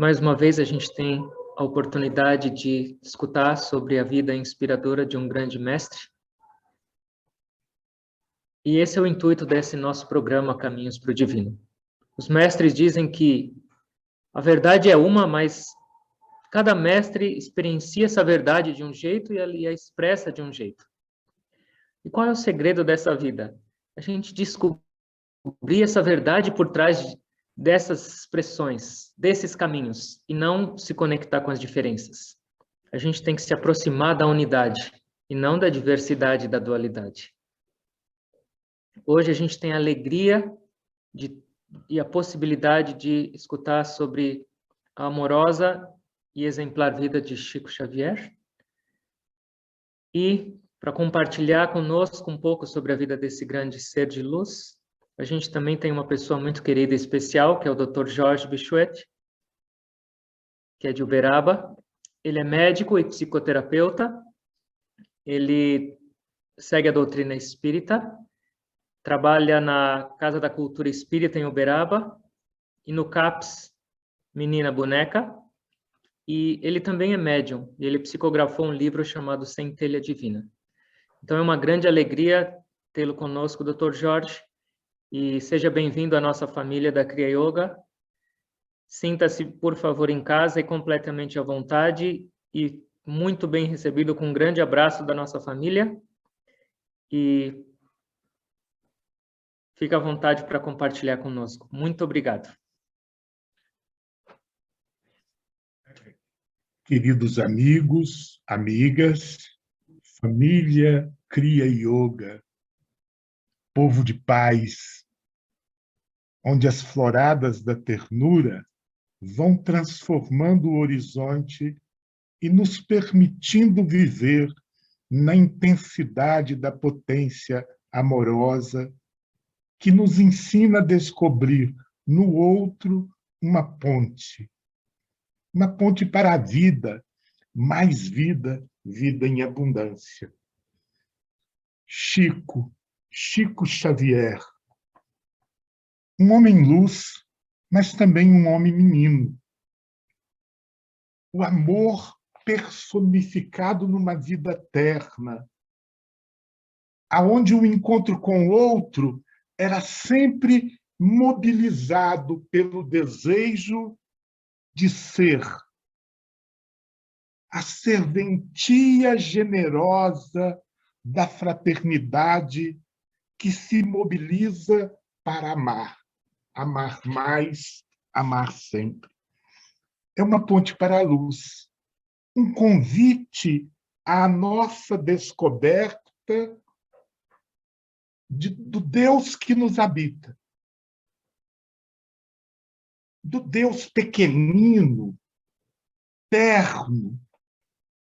Mais uma vez, a gente tem a oportunidade de escutar sobre a vida inspiradora de um grande mestre. E esse é o intuito desse nosso programa Caminhos para o Divino. Os mestres dizem que a verdade é uma, mas cada mestre experiencia essa verdade de um jeito e a expressa de um jeito. E qual é o segredo dessa vida? A gente descobrir essa verdade por trás dessas expressões, desses caminhos, e não se conectar com as diferenças. A gente tem que se aproximar da unidade, e não da diversidade e da dualidade. Hoje a gente tem a alegria e a possibilidade de escutar sobre a amorosa e exemplar vida de Chico Xavier, e para compartilhar conosco um pouco sobre a vida desse grande ser de luz, a gente também tem uma pessoa muito querida e especial, que é o Dr. Jorge Bichuete, que é de Uberaba. Ele é médico e psicoterapeuta, ele segue a doutrina espírita, trabalha na Casa da Cultura Espírita em Uberaba e no CAPS Menina Boneca, e ele também é médium, e ele psicografou um livro chamado Centelha Divina. Então é uma grande alegria tê-lo conosco, Dr. Jorge, e seja bem-vindo à nossa família da Kriya Yoga. Sinta-se, por favor, em casa e completamente à vontade e muito bem recebido com um grande abraço da nossa família. E fique à vontade para compartilhar conosco. Muito obrigado. Queridos amigos, amigas, família Kriya Yoga, povo de paz, onde as floradas da ternura vão transformando o horizonte e nos permitindo viver na intensidade da potência amorosa que nos ensina a descobrir no outro uma ponte para a vida, mais vida, vida em abundância. Chico Xavier, um homem-luz, mas também um homem menino. O amor personificado numa vida eterna, aonde o encontro com o outro era sempre mobilizado pelo desejo de ser. A serventia generosa da fraternidade que se mobiliza para amar. Amar mais, amar sempre. É uma ponte para a luz, um convite à nossa descoberta do Deus que nos habita, do Deus pequenino, terno,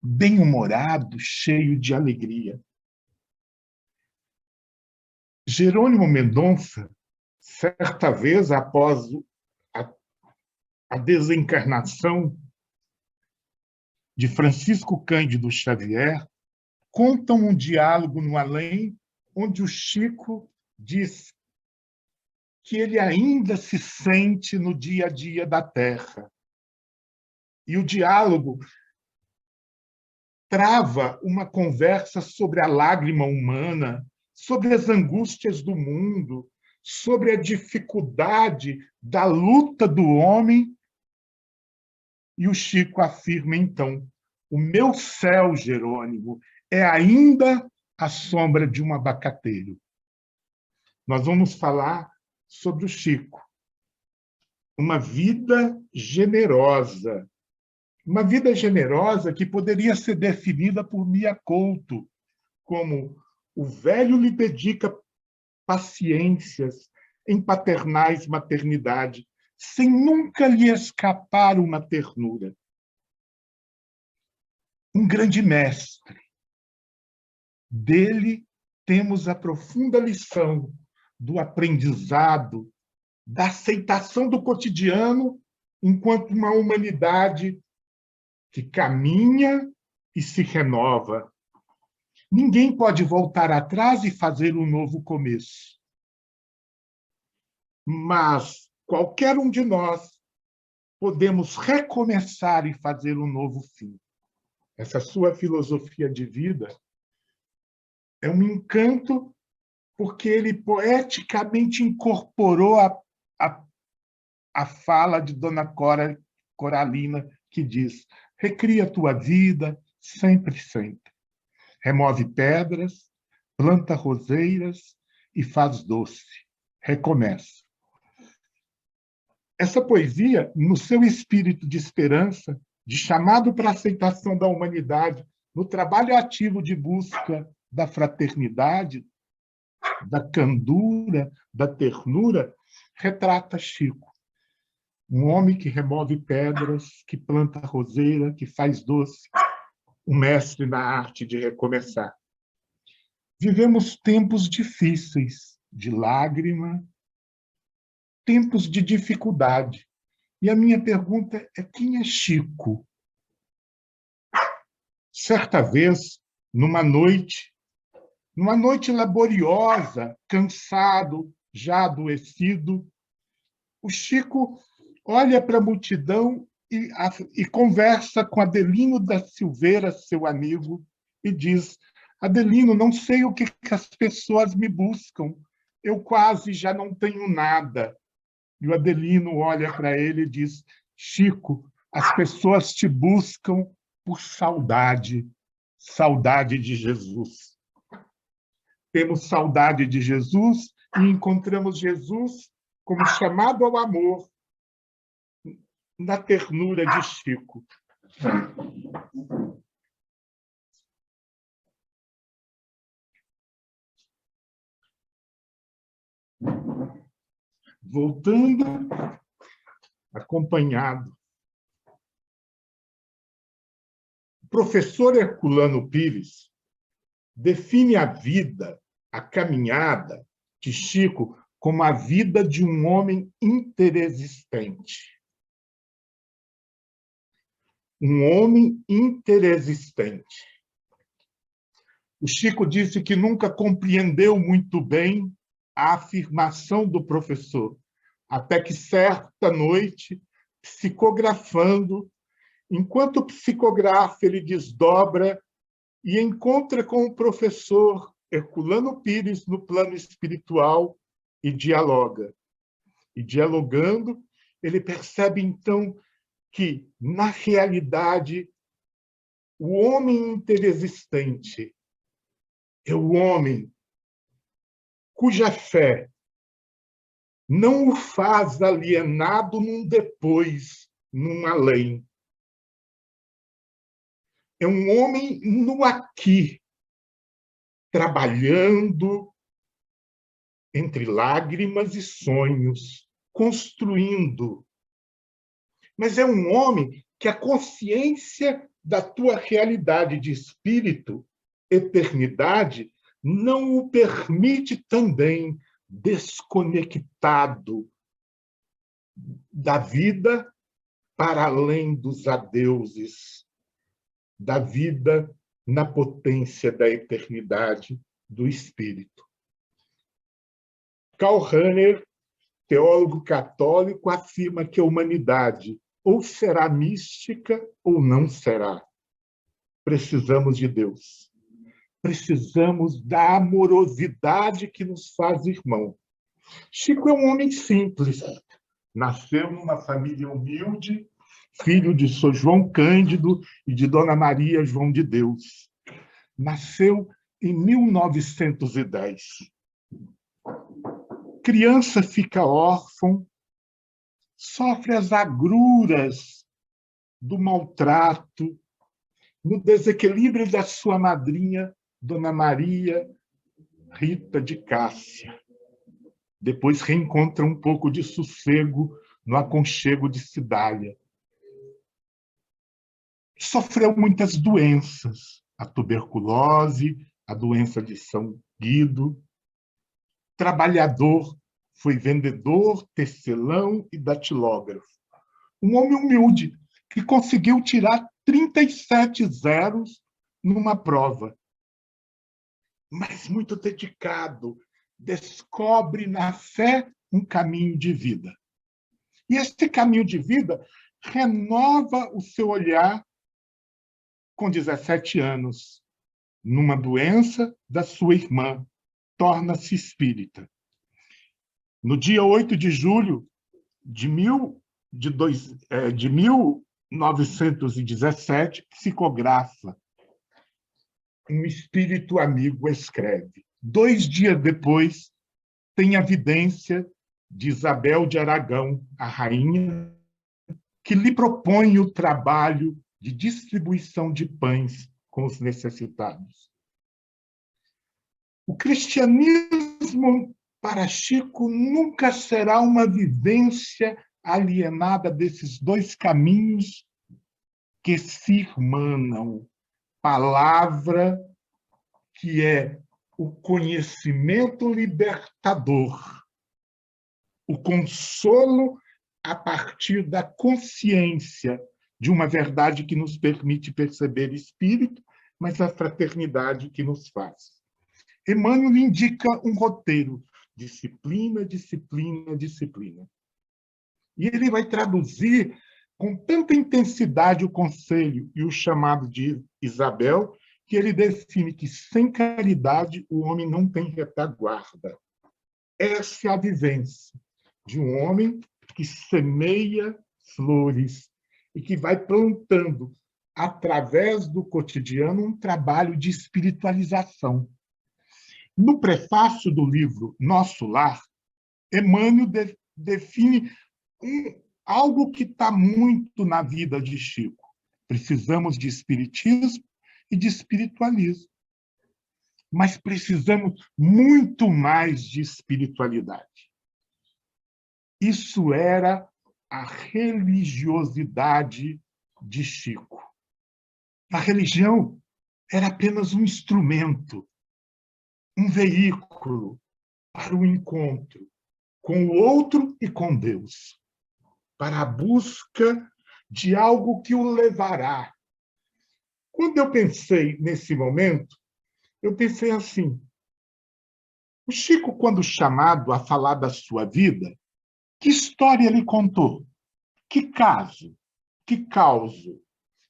bem-humorado, cheio de alegria. Jerônimo Mendonça, certa vez, após a desencarnação de Francisco Cândido Xavier, conta um diálogo no além, onde o Chico diz que ele ainda se sente no dia a dia da Terra. E o diálogo trava uma conversa sobre a lágrima humana, sobre as angústias do mundo, sobre a dificuldade da luta do homem. E o Chico afirma, então, o meu céu, Jerônimo, é ainda a sombra de um abacateiro. Nós vamos falar sobre o Chico. Uma vida generosa. Uma vida generosa que poderia ser definida por Mia Couto como o velho lhe dedica paciências em paternais maternidade, sem nunca lhe escapar uma ternura. Um grande mestre. Dele temos a profunda lição do aprendizado, da aceitação do cotidiano enquanto uma humanidade que caminha e se renova. Ninguém pode voltar atrás e fazer um novo começo. Mas qualquer um de nós podemos recomeçar e fazer um novo fim. Essa sua filosofia de vida é um encanto, porque ele poeticamente incorporou a fala de Dona Coralina, que diz: recria tua vida sempre, sempre. Remove pedras, planta roseiras e faz doce. Recomeça. Essa poesia, no seu espírito de esperança, de chamado para a aceitação da humanidade, no trabalho ativo de busca da fraternidade, da candura, da ternura, retrata Chico. Um homem que remove pedras, que planta roseira, que faz doce, um mestre na arte de recomeçar. Vivemos tempos difíceis, de lágrima, tempos de dificuldade. E a minha pergunta é: quem é Chico? Certa vez, numa noite laboriosa, cansado, já adoecido, o Chico olha para a multidão e conversa com Adelino da Silveira, seu amigo, e diz: Adelino, não sei o que as pessoas me buscam, eu quase já não tenho nada. E o Adelino olha para ele e diz: Chico, as pessoas te buscam por saudade, saudade de Jesus. Temos saudade de Jesus e encontramos Jesus como chamado ao amor na ternura de Chico. Voltando, acompanhado. O professor Herculano Pires define a vida, a caminhada de Chico, como a vida de um homem interexistente. Um homem interexistente. O Chico disse que nunca compreendeu muito bem a afirmação do professor, até que certa noite, psicografando, enquanto psicografa, ele desdobra e encontra com o professor Herculano Pires no plano espiritual e dialoga. E dialogando, ele percebe então que, na realidade, o homem interexistente é o homem cuja fé não o faz alienado num depois, num além. É um homem no aqui, trabalhando entre lágrimas e sonhos, construindo. Mas é um homem que a consciência da tua realidade de espírito, eternidade, não o permite também desconectado da vida para além dos adeuses, da vida na potência da eternidade do espírito. Karl Rahner, teólogo católico, afirma que a humanidade ou será mística ou não será. Precisamos de Deus. Precisamos da amorosidade que nos faz irmão. Chico é um homem simples. Nasceu numa família humilde, filho de São João Cândido e de Dona Maria João de Deus. Nasceu em 1910. Criança fica órfão, sofre as agruras do maltrato, no desequilíbrio da sua madrinha, Dona Maria Rita de Cássia. Depois reencontra um pouco de sossego no aconchego de Cidália. Sofreu muitas doenças, a tuberculose, a doença de São Guido. Trabalhador, foi vendedor, tecelão e datilógrafo. Um homem humilde, que conseguiu tirar 37 zeros numa prova. Mas muito dedicado, descobre na fé um caminho de vida. E esse caminho de vida renova o seu olhar com 17 anos, numa doença da sua irmã, torna-se espírita. No dia 8 de julho de 1917, psicografa. Um espírito amigo escreve. 2 dias depois, tem a vidência de Isabel de Aragão, a rainha, que lhe propõe o trabalho de distribuição de pães com os necessitados. O cristianismo, para Chico, nunca será uma vivência alienada desses dois caminhos que se irmanam. Palavra que é o conhecimento libertador, o consolo a partir da consciência de uma verdade que nos permite perceber espírito, mas a fraternidade que nos faz. Emmanuel indica um roteiro: disciplina, disciplina, disciplina. E ele vai traduzir com tanta intensidade o conselho e o chamado de Isabel, que ele define que sem caridade o homem não tem retaguarda. Essa é a vivência de um homem que semeia flores e que vai plantando, através do cotidiano, um trabalho de espiritualização. No prefácio do livro Nosso Lar, Emmanuel define algo que está muito na vida de Chico. Precisamos de espiritismo e de espiritualismo. Mas precisamos muito mais de espiritualidade. Isso era a religiosidade de Chico. A religião era apenas um instrumento, um veículo para o encontro com o outro e com Deus, para a busca de algo que o levará. Quando eu pensei nesse momento, eu pensei assim: o Chico, quando chamado a falar da sua vida, que história ele contou? Que caso? Que causo?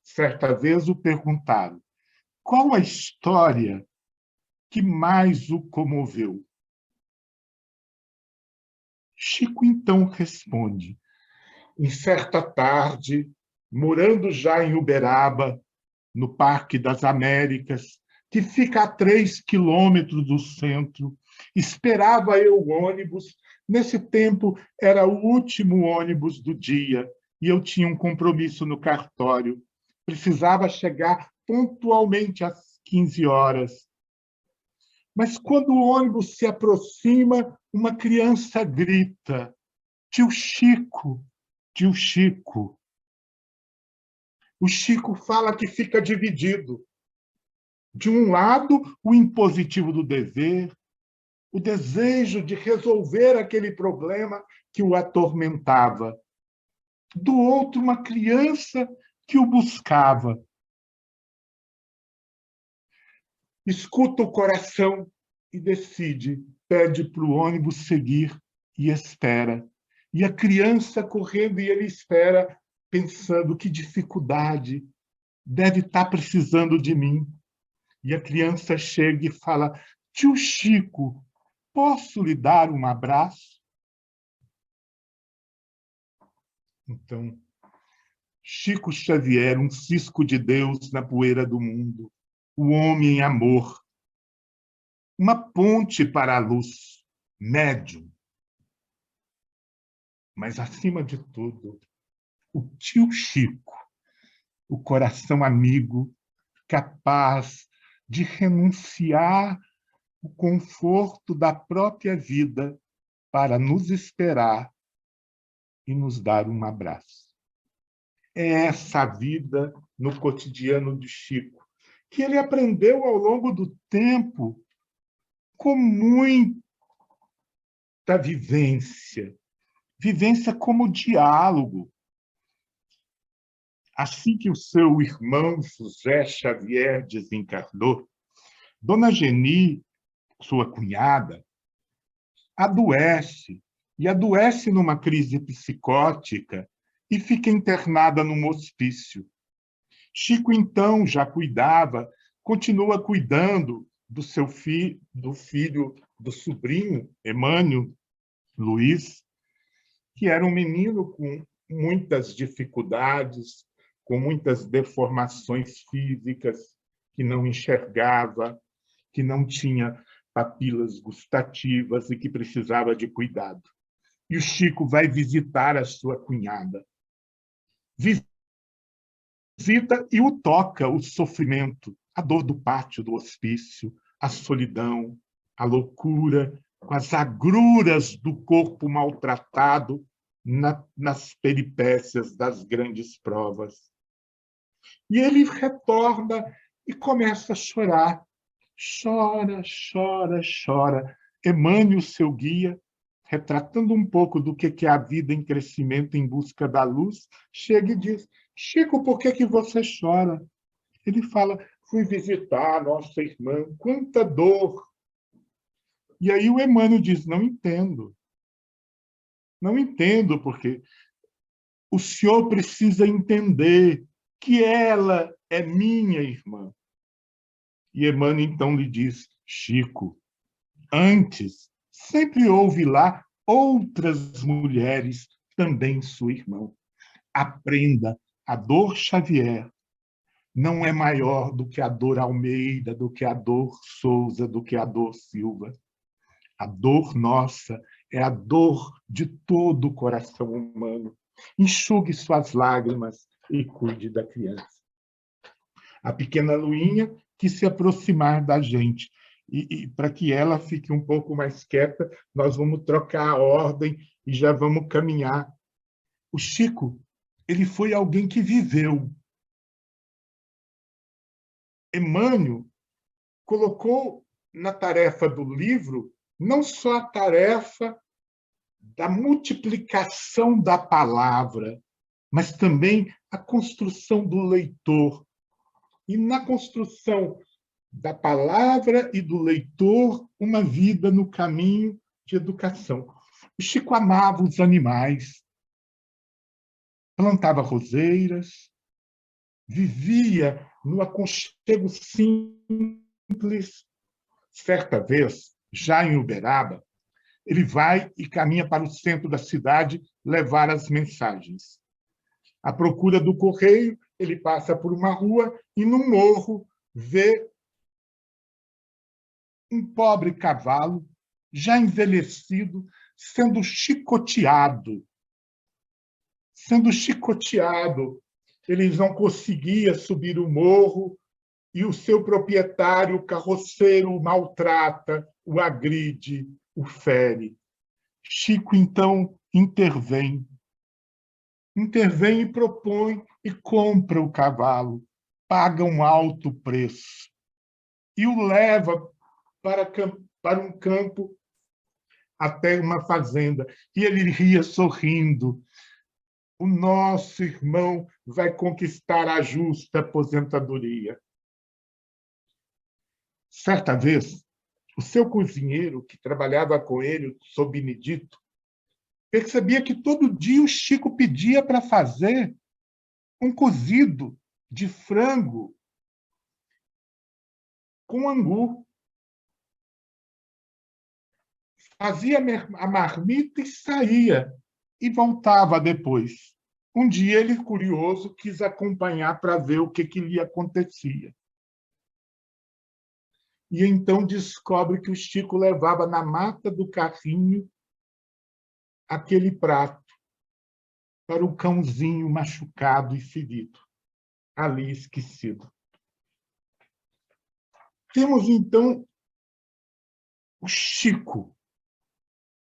Certa vez o perguntaram: qual a história que mais o comoveu? Chico então responde: em certa tarde, morando já em Uberaba, no Parque das Américas, que fica a 3 quilômetros do centro, esperava eu o ônibus. Nesse tempo, era o último ônibus do dia e eu tinha um compromisso no cartório. Precisava chegar pontualmente às 15 horas. Mas quando o ônibus se aproxima, uma criança grita: tio Chico, tio Chico. O Chico fala que fica dividido. De um lado, o impositivo do dever, o desejo de resolver aquele problema que o atormentava. Do outro, uma criança que o buscava. Escuta o coração e decide, pede para o ônibus seguir e espera. E a criança correndo e ele espera, pensando: que dificuldade, deve estar precisando de mim. E a criança chega e fala: tio Chico, posso lhe dar um abraço? Então, Chico Xavier, um cisco de Deus na poeira do mundo, o homem em amor, uma ponte para a luz, médium. Mas, acima de tudo, o tio Chico, o coração amigo, capaz de renunciar o conforto da própria vida para nos esperar e nos dar um abraço. É essa vida no cotidiano de Chico, que ele aprendeu ao longo do tempo com muita vivência. Vivência como diálogo. Assim que o seu irmão José Xavier desencarnou, Dona Geni, sua cunhada, adoece, e adoece numa crise psicótica, e fica internada num hospício. Chico, então, já cuidava, continua cuidando do seu filho, do sobrinho, Emânio Luiz, que era um menino com muitas dificuldades, com muitas deformações físicas, que não enxergava, que não tinha papilas gustativas e que precisava de cuidado. E o Chico vai visitar a sua cunhada. Visita e o toca o sofrimento, a dor do pátio do hospício, a solidão, a loucura, as agruras do corpo maltratado nas peripécias das grandes provas. E ele retorna e começa a chorar. Chora, chora, chora. Emânio, seu guia, retratando um pouco do que é a vida em crescimento em busca da luz, chega e diz: Chico, por que você chora? Ele fala: fui visitar a nossa irmã, quanta dor. E aí o Emânio diz: não entendo. Não entendo, porque o senhor precisa entender que ela é minha irmã. E Emânio então lhe diz: Chico, antes sempre houve lá outras mulheres, também sua irmã. Aprenda, a dor Xavier não é maior do que a dor Almeida, do que a dor Souza, do que a dor Silva. A dor nossa é a dor de todo o coração humano. Enxugue suas lágrimas e cuide da criança. A pequena Luinha quis se aproximar da gente. E para que ela fique um pouco mais quieta, nós vamos trocar a ordem e já vamos caminhar. O Chico, ele foi alguém que viveu. Emânio colocou na tarefa do livro não só a tarefa da multiplicação da palavra, mas também a construção do leitor. E na construção da palavra e do leitor, uma vida no caminho de educação. O Chico amava os animais, plantava roseiras, vivia no aconchego simples. Certa vez, já em Uberaba, ele vai e caminha para o centro da cidade levar as mensagens. À procura do correio, ele passa por uma rua e, num morro, vê um pobre cavalo, já envelhecido, sendo chicoteado. Sendo chicoteado. Ele não conseguia subir o morro e o seu proprietário, o carroceiro, o maltrata, o agride, o fere. Chico, então, intervém. Intervém e propõe e compra o cavalo, paga um alto preço e o leva para um campo até uma fazenda. E ele ria sorrindo. O nosso irmão vai conquistar a justa aposentadoria. Certa vez, o seu cozinheiro, que trabalhava com ele, sob Benedito, percebia que todo dia o Chico pedia para fazer um cozido de frango com angu. Fazia a marmita e saía, e voltava depois. Um dia ele, curioso, quis acompanhar para ver o que lhe acontecia. E então descobre que o Chico levava na mata do carrinho aquele prato para o cãozinho machucado e ferido, ali esquecido. Temos, então, o Chico,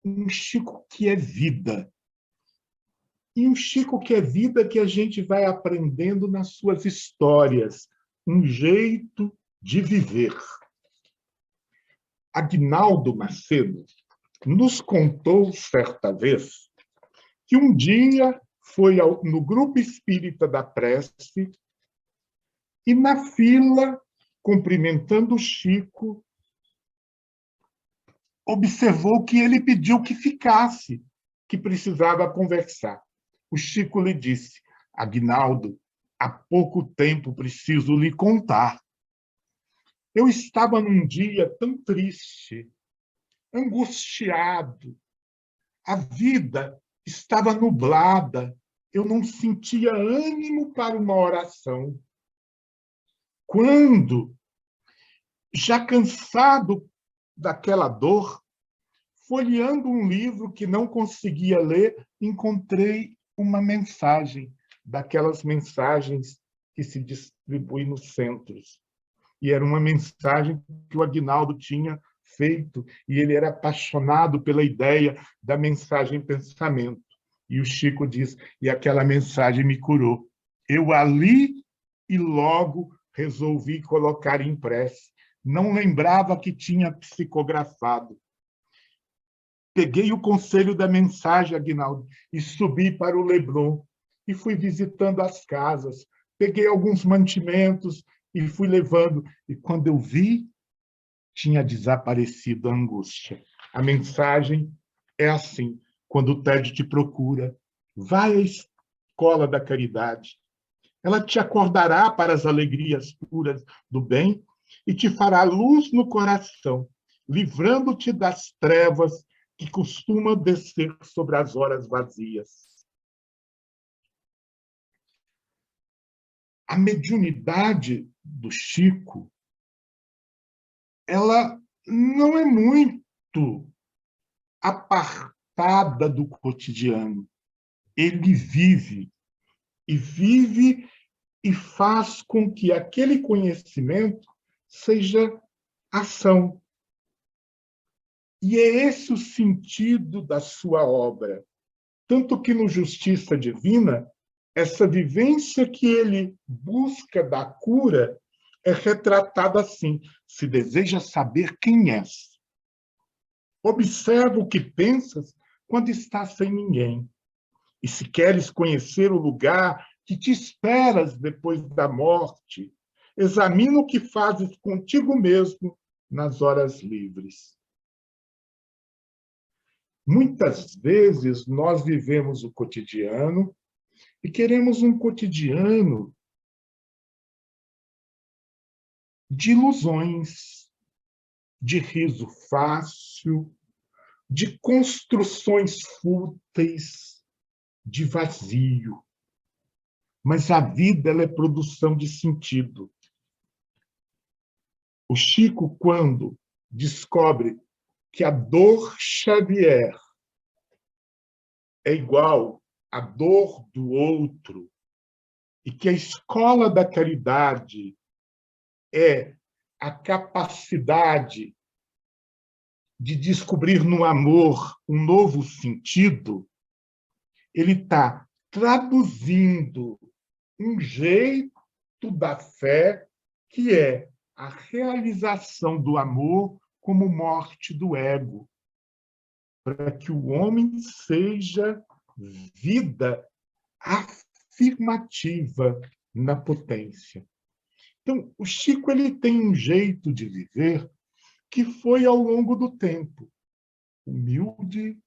um Chico que é vida. E um Chico que é vida que a gente vai aprendendo nas suas histórias, um jeito de viver. Aguinaldo Macedo nos contou, certa vez, que um dia foi no Grupo Espírita da Prece e, na fila, cumprimentando o Chico, observou que ele pediu que ficasse, que precisava conversar. O Chico lhe disse: Aguinaldo, há pouco tempo preciso lhe contar. Eu estava num dia tão triste, angustiado. A vida estava nublada. Eu não sentia ânimo para uma oração. Quando, já cansado daquela dor, folheando um livro que não conseguia ler, encontrei uma mensagem, daquelas mensagens que se distribuem nos centros. E era uma mensagem que o Aguinaldo tinha feito, e ele era apaixonado pela ideia da mensagem pensamento. E o Chico diz, e aquela mensagem me curou. Eu ali e logo resolvi colocar em prece. Não lembrava que tinha psicografado. Peguei o conselho da mensagem, Aguinaldo, e subi para o Leblon. E fui visitando as casas. Peguei alguns mantimentos e fui levando. E quando eu vi, tinha desaparecido a angústia. A mensagem é assim: quando o tédio te procura, vai à escola da caridade. Ela te acordará para as alegrias puras do bem e te fará luz no coração, livrando-te das trevas que costumam descer sobre as horas vazias. A mediunidade do Chico, ela não é muito apartada do cotidiano. Ele vive, e vive e faz com que aquele conhecimento seja ação. E é esse o sentido da sua obra. Tanto que no Justiça Divina, essa vivência que ele busca da cura é retratada assim: se deseja saber quem és, observa o que pensas quando estás sem ninguém. E se queres conhecer o lugar que te esperas depois da morte, examina o que fazes contigo mesmo nas horas livres. Muitas vezes nós vivemos o cotidiano e queremos um cotidiano de ilusões, de riso fácil, de construções fúteis, de vazio. Mas a vida, ela é produção de sentido. O Chico, quando descobre que a dor Xavier é igual à dor do outro e que a escola da caridade é a capacidade de descobrir no amor um novo sentido, ele está traduzindo um jeito da fé que é a realização do amor como morte do ego, para que o homem seja vida afirmativa na potência. Então, o Chico ele tem um jeito de viver que foi ao longo do tempo. Humilde,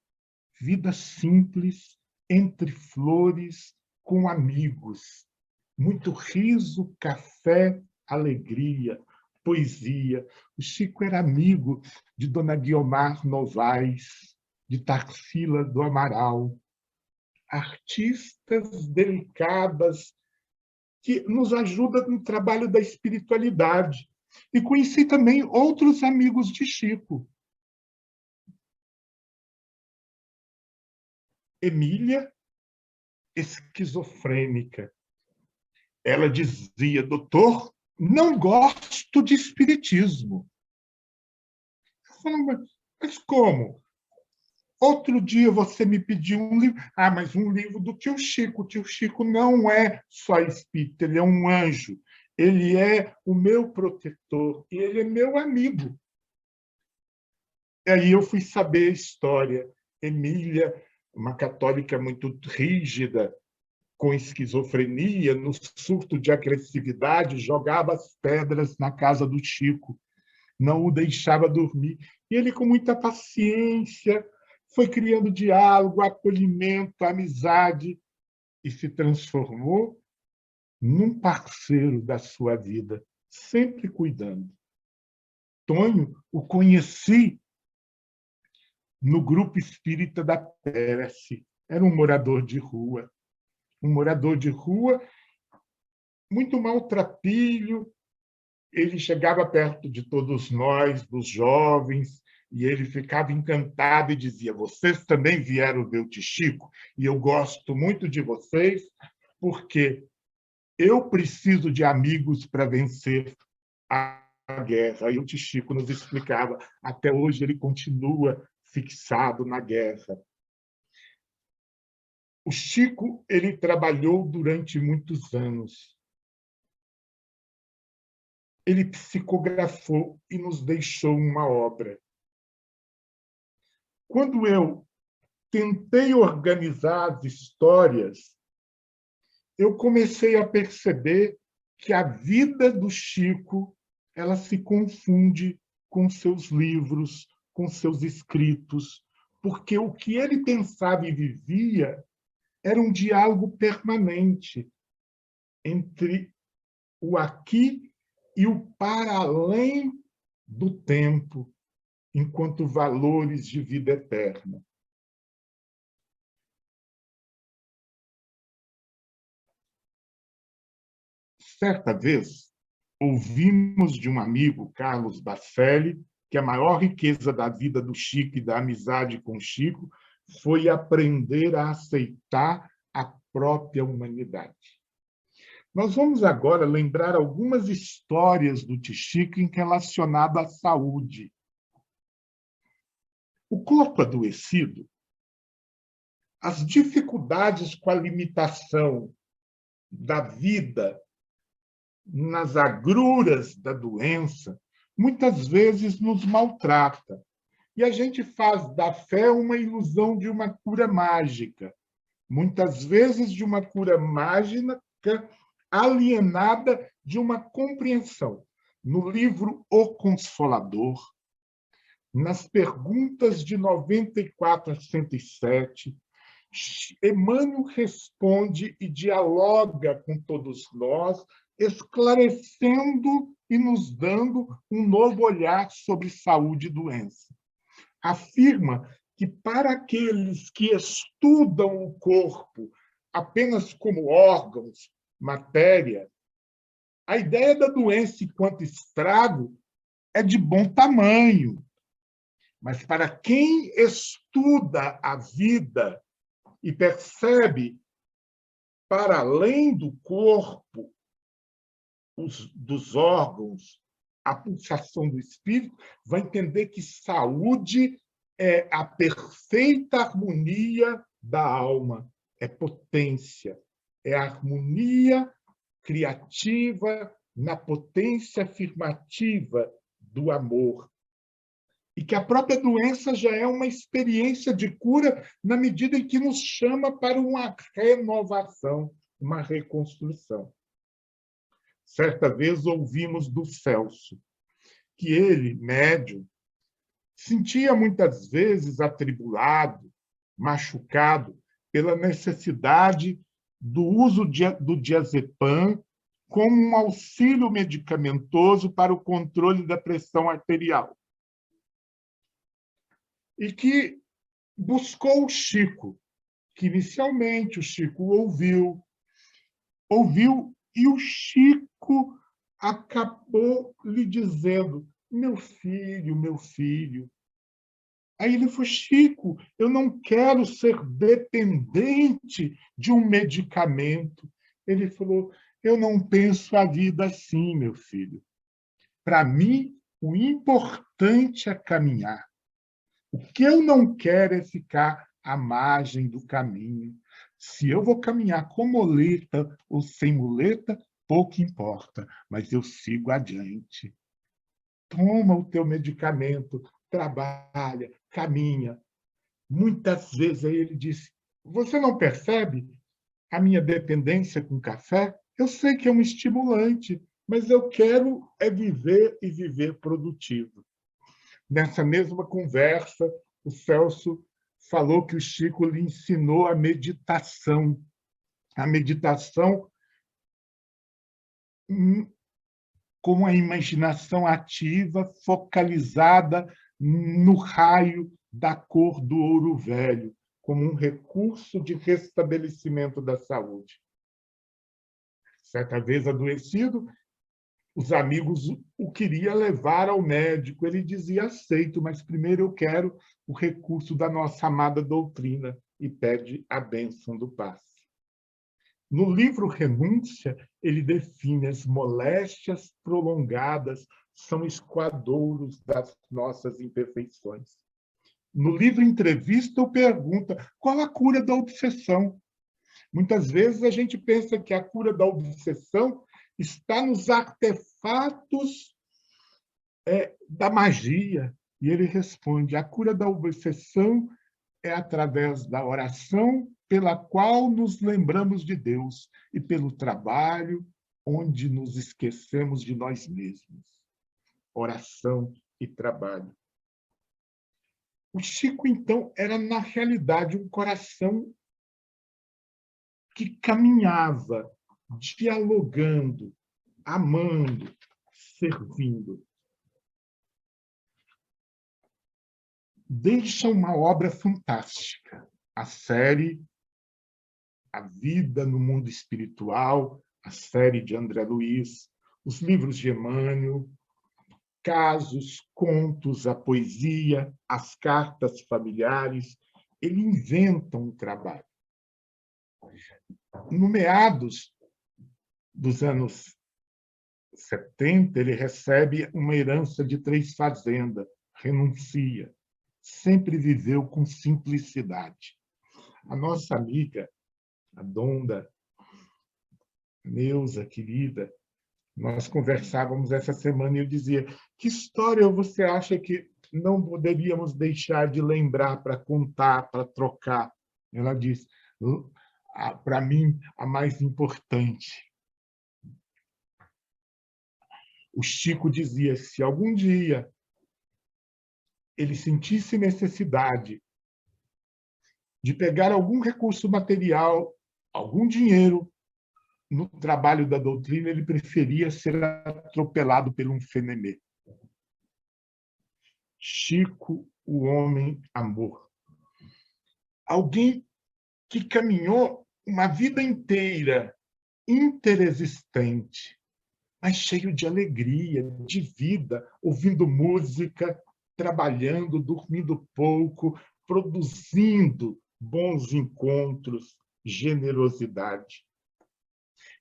vida simples, entre flores, com amigos. Muito riso, café, alegria, poesia. O Chico era amigo de Dona Guiomar Novaes, de Tarsila do Amaral. Artistas delicadas que nos ajudam no trabalho da espiritualidade. E conheci também outros amigos de Chico. Emília, esquizofrênica. Ela dizia: doutor, não gosto de espiritismo. Eu falava, mas como? Outro dia você me pediu um livro. Ah, mas um livro do tio Chico. O tio Chico não é só espírita, ele é um anjo. Ele é o meu protetor e ele é meu amigo. E aí eu fui saber a história. Emília, uma católica muito rígida, com esquizofrenia, no surto de agressividade, jogava as pedras na casa do Chico, não o deixava dormir. E ele, com muita paciência, foi criando diálogo, acolhimento, amizade. e se transformou num parceiro da sua vida, sempre cuidando. Tonho o conheci no grupo espírita da Prece. Era um morador de rua, muito maltrapilho. Ele chegava perto de todos nós, dos jovens, e ele ficava encantado e dizia: vocês também vieram ver o Tichico, e eu gosto muito de vocês, porque eu preciso de amigos para vencer a guerra. E o Tichico nos explicava, até hoje ele continua fixado na guerra. O Chico ele trabalhou durante muitos anos. Ele psicografou e nos deixou uma obra. Quando eu tentei organizar as histórias, eu comecei a perceber que a vida do Chico ela se confunde com seus livros, com seus escritos, porque o que ele pensava e vivia era um diálogo permanente entre o aqui e o para além do tempo, enquanto valores de vida eterna. Certa vez, ouvimos de um amigo, Carlos Bacelli, que a maior riqueza da vida do Chico e da amizade com Chico foi aprender a aceitar a própria humanidade. Nós vamos agora lembrar algumas histórias do Tichico relacionado à saúde. O corpo adoecido, as dificuldades com a limitação da vida nas agruras da doença, muitas vezes nos maltrata. E a gente faz da fé uma ilusão de uma cura mágica, muitas vezes de uma cura mágica alienada de uma compreensão. No livro O Consolador, nas perguntas de 94 a 107, Emmanuel responde e dialoga com todos nós, esclarecendo e nos dando um novo olhar sobre saúde e doença. Afirma que para aqueles que estudam o corpo apenas como órgãos, matéria, a ideia da doença enquanto estrago é de bom tamanho. Mas para quem estuda a vida e percebe, para além do corpo, dos órgãos, a pulsação do espírito, vai entender que saúde é a perfeita harmonia da alma, é potência, é a harmonia criativa na potência afirmativa do amor. E que a própria doença já é uma experiência de cura na medida em que nos chama para uma renovação, uma reconstrução. Certa vez ouvimos do Celso que ele, médium, sentia muitas vezes atribulado, machucado pela necessidade do uso do diazepam como um auxílio medicamentoso para o controle da pressão arterial. E que buscou o Chico, que inicialmente o Chico ouviu, e o Chico acabou lhe dizendo: meu filho, meu filho. Aí ele falou: Chico, eu não quero ser dependente de um medicamento. Ele falou: eu não penso a vida assim, meu filho. Para mim, o importante é caminhar. O que eu não quero é ficar à margem do caminho. Se eu vou caminhar com muleta ou sem muleta, pouco importa, mas eu sigo adiante. Toma o teu medicamento, trabalha, caminha. Muitas vezes aí ele disse: você não percebe a minha dependência com café? Eu sei que é um estimulante, mas eu quero é viver e viver produtivo. Nessa mesma conversa, o Celso falou que o Chico lhe ensinou a meditação. a meditação com a imaginação ativa, focalizada no raio da cor do ouro velho, como um recurso de restabelecimento da saúde. Certa vez, adoecido, os amigos o queriam levar ao médico. Ele dizia: aceito, mas primeiro eu quero o recurso da nossa amada doutrina, e pede a bênção do passe. No livro Renúncia, ele define: as moléstias prolongadas são esquadouros das nossas imperfeições. No livro Entrevista, eu pergunto: qual a cura da obsessão? Muitas vezes a gente pensa que a cura da obsessão está nos artefatos da magia. E ele responde: a cura da obsessão é através da oração, pela qual nos lembramos de Deus, e pelo trabalho, onde nos esquecemos de nós mesmos. Oração e trabalho. O Chico, então, era, na realidade, um coração que caminhava, dialogando, amando, servindo. Deixa uma obra fantástica, a série A Vida no Mundo Espiritual, a série de André Luiz, os livros de Emmanuel, casos, contos, a poesia, as cartas familiares. Ele inventa um trabalho. No meados dos anos 70, ele recebe uma herança de 3 fazendas, renuncia. Sempre viveu com simplicidade. A nossa amiga, a Donda Neuza, querida, nós conversávamos essa semana e eu dizia: que história você acha que não poderíamos deixar de lembrar para contar, para trocar? Ela disse: para mim, a mais importante. O Chico dizia: se algum dia ele sentisse necessidade de pegar algum recurso material, algum dinheiro, no trabalho da doutrina, ele preferia ser atropelado por um fenemê. Chico, o homem amor. Alguém que caminhou uma vida inteira interexistente, mas cheio de alegria, de vida, ouvindo música, trabalhando, dormindo pouco, produzindo bons encontros, generosidade.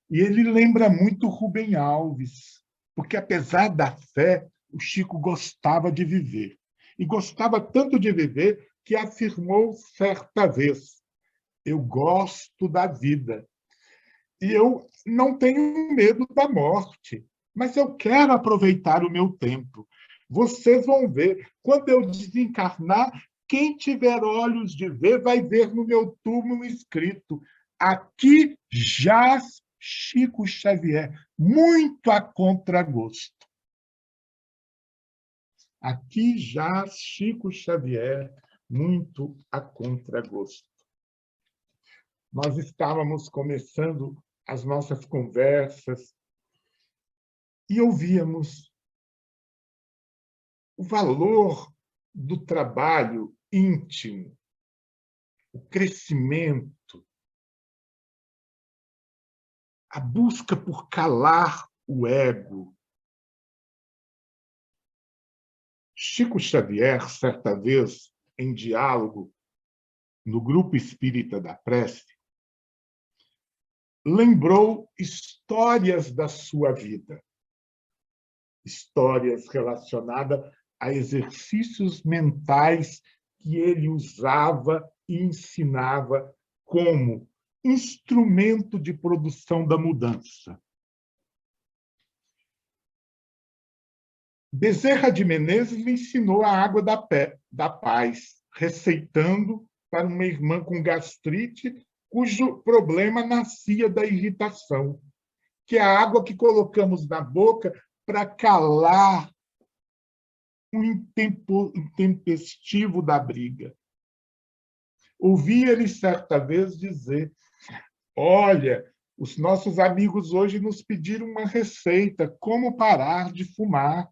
E ele lembra muito Rubem Alves, porque, apesar da fé, o Chico gostava de viver. E gostava tanto de viver que afirmou certa vez: eu gosto da vida. E eu não tenho medo da morte, mas eu quero aproveitar o meu tempo. Vocês vão ver, quando eu desencarnar, quem tiver olhos de ver vai ver no meu túmulo escrito: aqui jaz Chico Xavier, muito a contragosto. Aqui jaz Chico Xavier, muito a contragosto. Nós estávamos começando as nossas conversas e ouvíamos o valor do trabalho íntimo, o crescimento, a busca por calar o ego. Chico Xavier, certa vez, em diálogo no Grupo Espírita da Prece, lembrou histórias da sua vida, histórias relacionadas a exercícios mentais que ele usava e ensinava como instrumento de produção da mudança. Bezerra de Menezes lhe ensinou a água da paz, receitando para uma irmã com gastrite, cujo problema nascia da irritação, que é a água que colocamos na boca para calar o intempestivo da briga. Ouvi ele certa vez dizer: Olha, os nossos amigos hoje nos pediram uma receita, como parar de fumar.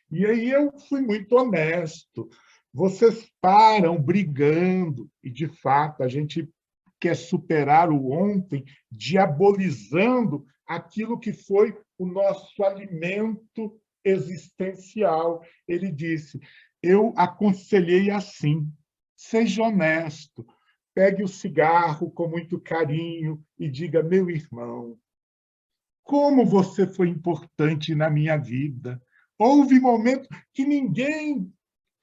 E aí eu fui muito honesto. Vocês param brigando, e de fato a gente quer superar o ontem, diabolizando aquilo que foi o nosso alimento existencial. Ele disse: eu aconselhei assim, seja honesto, pegue o cigarro com muito carinho e diga: meu irmão, como você foi importante na minha vida. Houve momentos que ninguém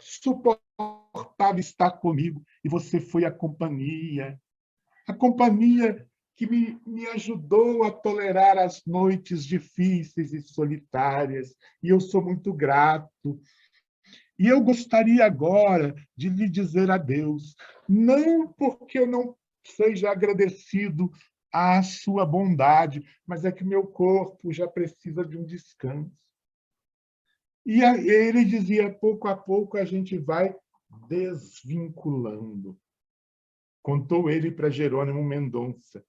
suportava estar comigo, e você foi a companhia que me ajudou a tolerar as noites difíceis e solitárias, e eu sou muito grato. E eu gostaria agora de lhe dizer adeus, não porque eu não seja agradecido à sua bondade, mas é que meu corpo já precisa de um descanso. E ele dizia, pouco a pouco a gente vai desvinculando. Contou ele para Jerônimo Mendonça,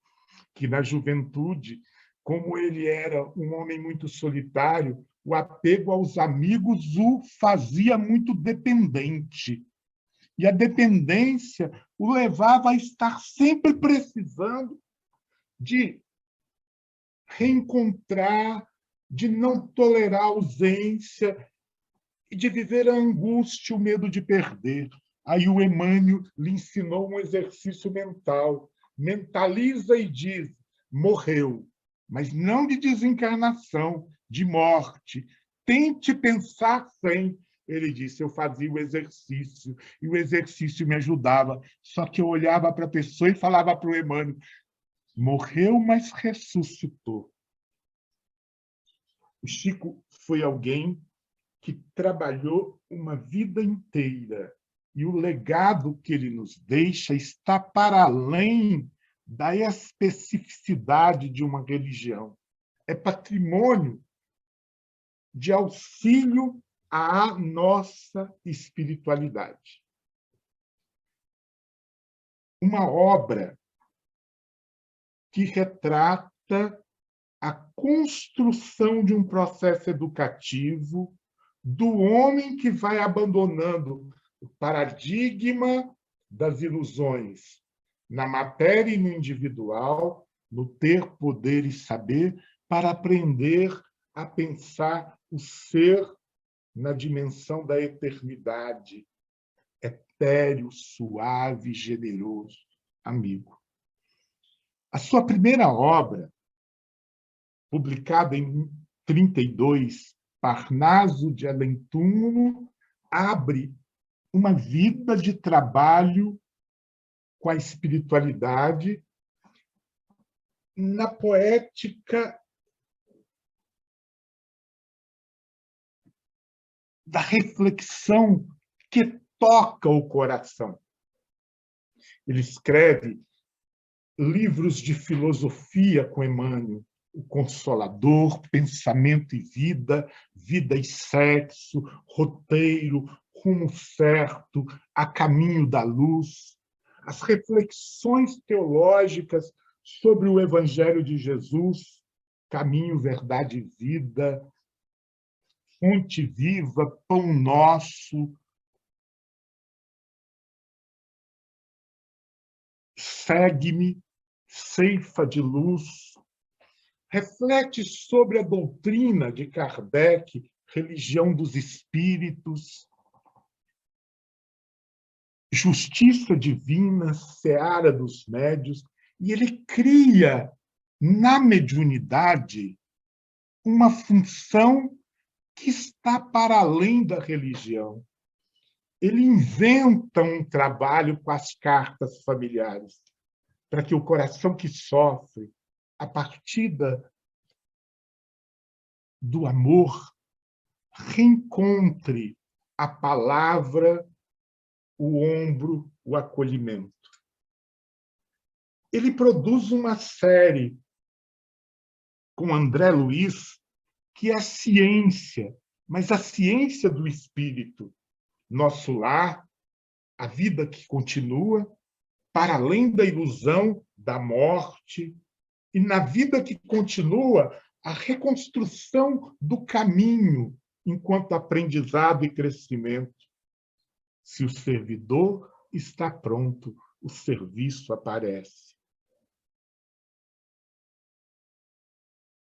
que na juventude, como ele era um homem muito solitário, o apego aos amigos o fazia muito dependente. E a dependência o levava a estar sempre precisando de reencontrar, de não tolerar a ausência e de viver a angústia, o medo de perder. Aí o Emmanuel lhe ensinou um exercício mental. Mentaliza e diz: morreu, mas não de desencarnação, de morte. Tente pensar sem. Ele disse, eu fazia o exercício, e o exercício me ajudava. Só que eu olhava para a pessoa e falava para o Emmanuel, morreu, mas ressuscitou. O Chico foi alguém que trabalhou uma vida inteira, e o legado que ele nos deixa está para além da especificidade de uma religião. É patrimônio de auxílio à nossa espiritualidade. Uma obra que retrata a construção de um processo educativo do homem que vai abandonando o paradigma das ilusões na matéria e no individual, no ter, poder e saber, para aprender a pensar o ser na dimensão da eternidade, etéreo, suave, generoso, amigo. A sua primeira obra, publicada em 32, Parnaso de Além-Túmulo, abre uma vida de trabalho com a espiritualidade na poética da reflexão que toca o coração. Ele escreve livros de filosofia com Emmanuel, O Consolador, Pensamento e Vida, Vida e Sexo, Roteiro, Rumo Certo, A Caminho da Luz, as reflexões teológicas sobre o Evangelho de Jesus, Caminho, Verdade e Vida, Fonte Viva, Pão Nosso, Segue-me, Ceifa de Luz, reflete sobre a doutrina de Kardec, religião dos espíritos, justiça divina, seara dos médios, e ele cria na mediunidade uma função que está para além da religião. Ele inventa um trabalho com as cartas familiares, para que o coração que sofre, a partir do amor, reencontre a palavra, o ombro, o acolhimento. Ele produz uma série com André Luiz, que é a ciência, mas a ciência do espírito. Nosso Lar, A Vida que Continua, para além da ilusão da morte, e na vida que continua, a reconstrução do caminho enquanto aprendizado e crescimento. Se o servidor está pronto, o serviço aparece.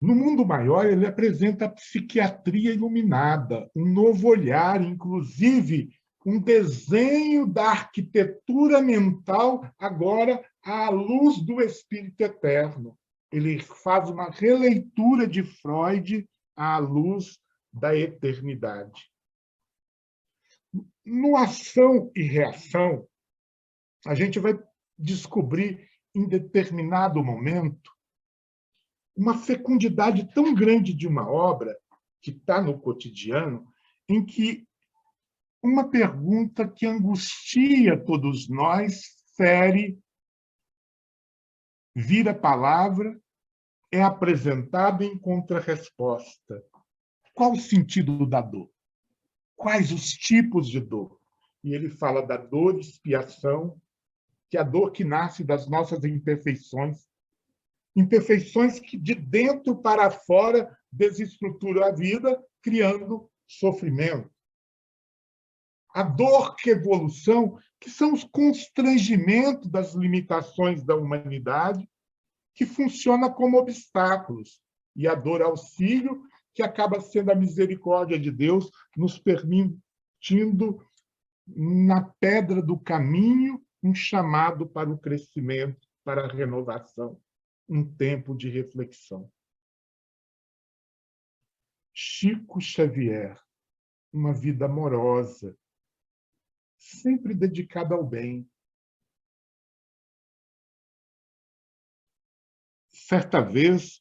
No mundo maior, ele apresenta a psiquiatria iluminada, um novo olhar, inclusive um desenho da arquitetura mental agora à luz do espírito eterno. Ele faz uma releitura de Freud à luz da eternidade. No ação e reação, a gente vai descobrir, em determinado momento, uma fecundidade tão grande de uma obra que está no cotidiano, em que uma pergunta que angustia todos nós fere, vira palavra, é apresentada e encontra resposta. Qual o sentido da dor? Quais os tipos de dor? E ele fala da dor de expiação, que é a dor que nasce das nossas imperfeições, imperfeições que de dentro para fora desestruturam a vida, criando sofrimento. A dor que evolução, que são os constrangimentos das limitações da humanidade, que funciona como obstáculos. E a dor auxílio, que acaba sendo a misericórdia de Deus, nos permitindo, na pedra do caminho, um chamado para o crescimento, para a renovação, um tempo de reflexão. Chico Xavier, uma vida amorosa, sempre dedicada ao bem. Certa vez,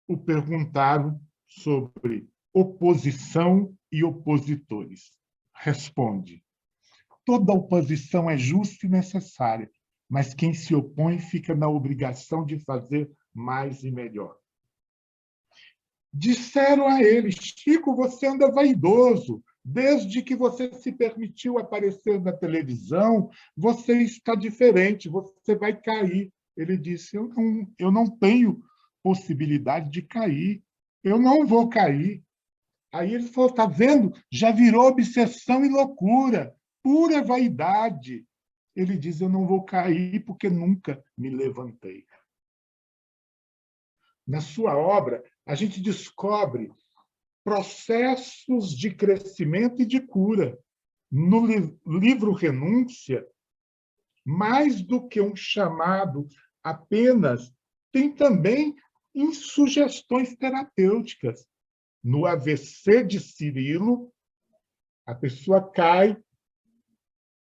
o perguntaram sobre oposição e opositores. Responde: toda oposição é justa e necessária, mas quem se opõe fica na obrigação de fazer mais e melhor. Disseram a ele: Chico, você anda vaidoso. Desde que você se permitiu aparecer na televisão, você está diferente, você vai cair. Ele disse: eu não tenho possibilidade de cair, eu não vou cair. Aí ele falou: está vendo? Já virou obsessão e loucura, pura vaidade. Ele diz: eu não vou cair porque nunca me levantei. Na sua obra, a gente descobre processos de crescimento e de cura. No livro Renúncia, mais do que um chamado apenas, tem também sugestões terapêuticas. No AVC de Cirilo, a pessoa cai,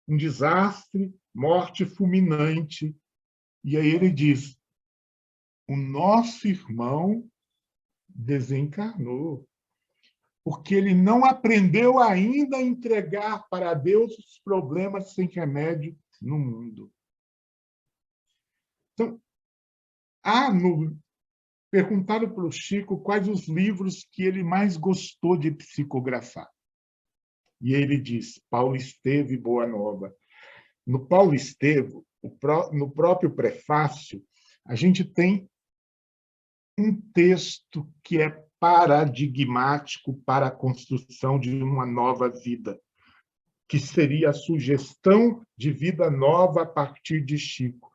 um desastre, morte fulminante. E aí ele diz: o nosso irmão desencarnou, porque ele não aprendeu ainda a entregar para Deus os problemas sem remédio no mundo. Então, perguntaram para o Chico quais os livros que ele mais gostou de psicografar. E ele diz: Paulo Estevo e Boa Nova. No Paulo Estevo, no próprio prefácio, a gente tem um texto que é paradigmático para a construção de uma nova vida, que seria a sugestão de vida nova a partir de Chico.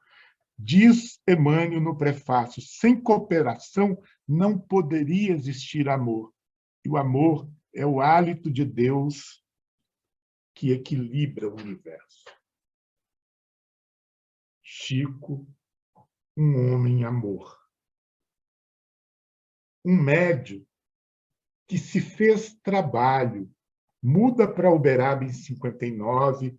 Diz Emmanuel no prefácio: sem cooperação não poderia existir amor. E o amor é o hálito de Deus que equilibra o universo. Chico, um homem amor. Um médium que se fez trabalho, muda para Uberaba em 59,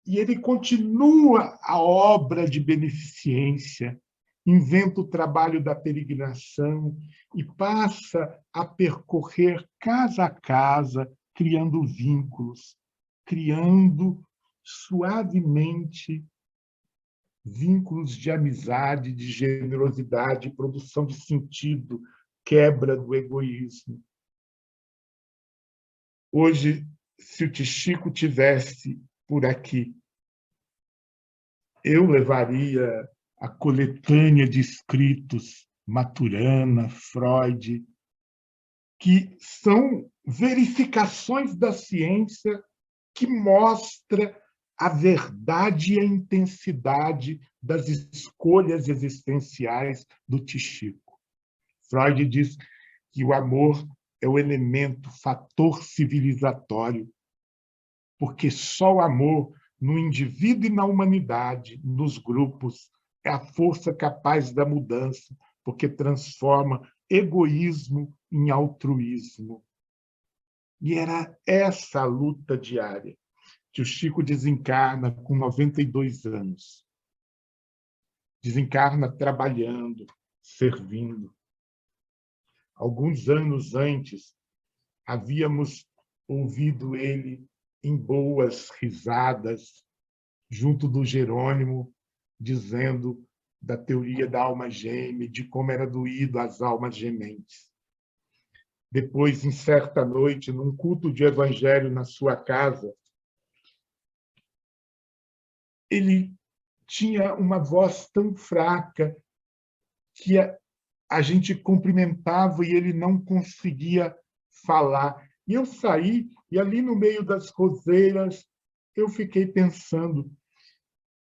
e ele continua a obra de beneficência, inventa o trabalho da peregrinação e passa a percorrer casa a casa, criando vínculos, criando suavemente vínculos de amizade, de generosidade, produção de sentido, quebra do egoísmo. Hoje, se o Chico tivesse por aqui, eu levaria a coletânea de escritos Maturana, Freud, que são verificações da ciência que mostra a verdade e a intensidade das escolhas existenciais do Tichico. Freud diz que o amor é o elemento, fator civilizatório, porque só o amor no indivíduo e na humanidade, nos grupos, é a força capaz da mudança, porque transforma egoísmo em altruísmo. E era essa a luta diária. Que o Chico desencarna com 92 anos. Desencarna trabalhando, servindo. Alguns anos antes, havíamos ouvido ele em boas risadas, junto do Jerônimo, dizendo da teoria da alma gêmea, de como era doído as almas gementes. Depois, em certa noite, num culto de evangelho na sua casa, ele tinha uma voz tão fraca que a gente cumprimentava e ele não conseguia falar. E eu saí, e ali no meio das roseiras, eu fiquei pensando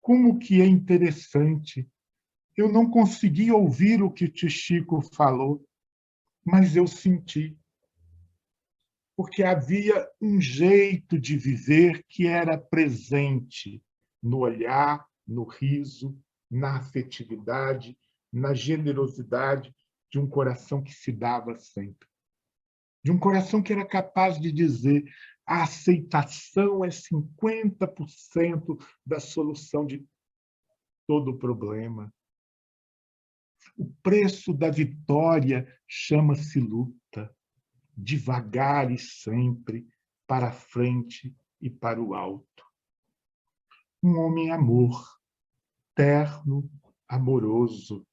como que é interessante. Eu não consegui ouvir o que o tio Chico falou, mas eu senti. Porque havia um jeito de viver que era presente no olhar, no riso, na afetividade, na generosidade de um coração que se dava sempre. De um coração que era capaz de dizer: a aceitação é 50% da solução de todo o problema. O preço da vitória chama-se luta, devagar e sempre, para a frente e para o alto. Um homem amor, terno, amoroso.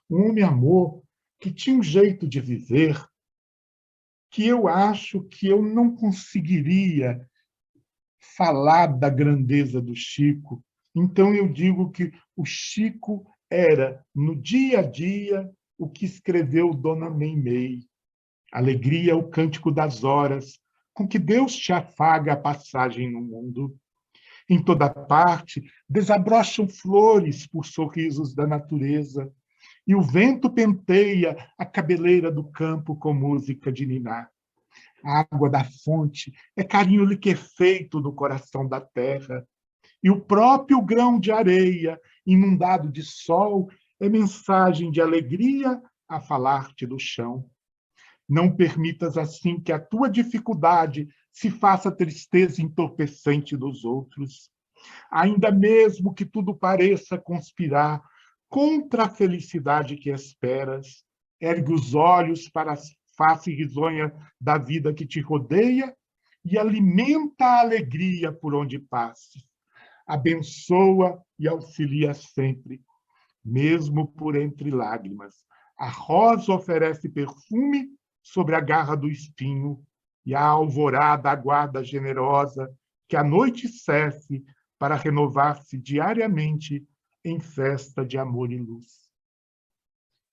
Um homem amor que tinha um jeito de viver que eu acho que eu não conseguiria falar da grandeza do Chico. Então eu digo que o Chico era, no dia a dia, o que escreveu Dona Meimei. Alegria é o cântico das horas, com que Deus te afaga a passagem no mundo. Em toda parte, desabrocham flores por sorrisos da natureza, e o vento penteia a cabeleira do campo com música de niná. A água da fonte é carinho liquefeito no coração da terra, e o próprio grão de areia, inundado de sol, é mensagem de alegria a falar-te do chão. Não permitas assim que a tua dificuldade se faça tristeza entorpecente dos outros. Ainda mesmo que tudo pareça conspirar contra a felicidade que esperas, ergue os olhos para a face risonha da vida que te rodeia e alimenta a alegria por onde passes. Abençoa e auxilia sempre, mesmo por entre lágrimas. A rosa oferece perfume sobre a garra do espinho, e a alvorada aguarda generosa que a noite cesse para renovar-se diariamente em festa de amor e luz.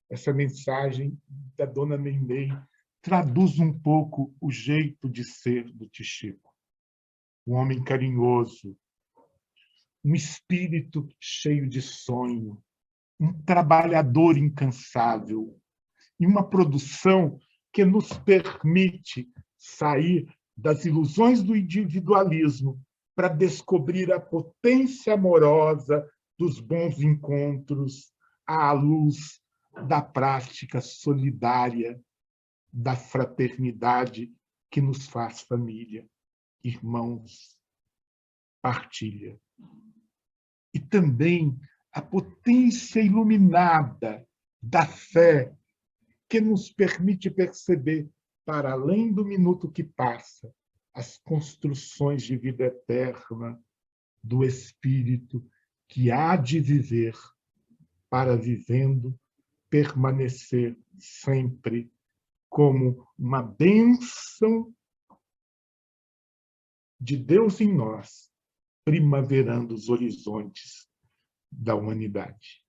Essa mensagem da Dona Meimei traduz um pouco o jeito de ser do Tichico. Um homem carinhoso, um espírito cheio de sonho, um trabalhador incansável e uma produção que nos permite sair das ilusões do individualismo para descobrir a potência amorosa dos bons encontros à luz da prática solidária, da fraternidade que nos faz família, irmãos, partilha. E também a potência iluminada da fé que nos permite perceber, para além do minuto que passa, as construções de vida eterna do Espírito que há de viver para, vivendo, permanecer sempre como uma bênção de Deus em nós, primaverando os horizontes da humanidade.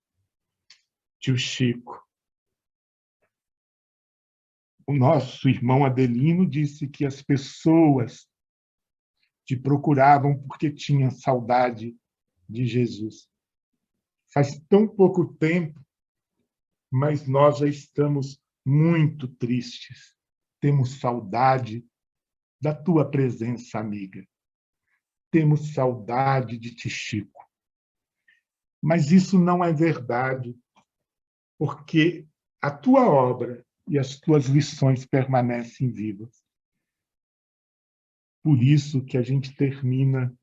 Tio Chico, o nosso irmão Adelino disse que as pessoas te procuravam porque tinham saudade de Jesus. Faz tão pouco tempo, mas nós já estamos muito tristes. Temos saudade da tua presença, amiga. Temos saudade de ti, Chico. Mas isso não é verdade, porque a tua obra e as tuas lições permanecem vivas. Por isso que a gente termina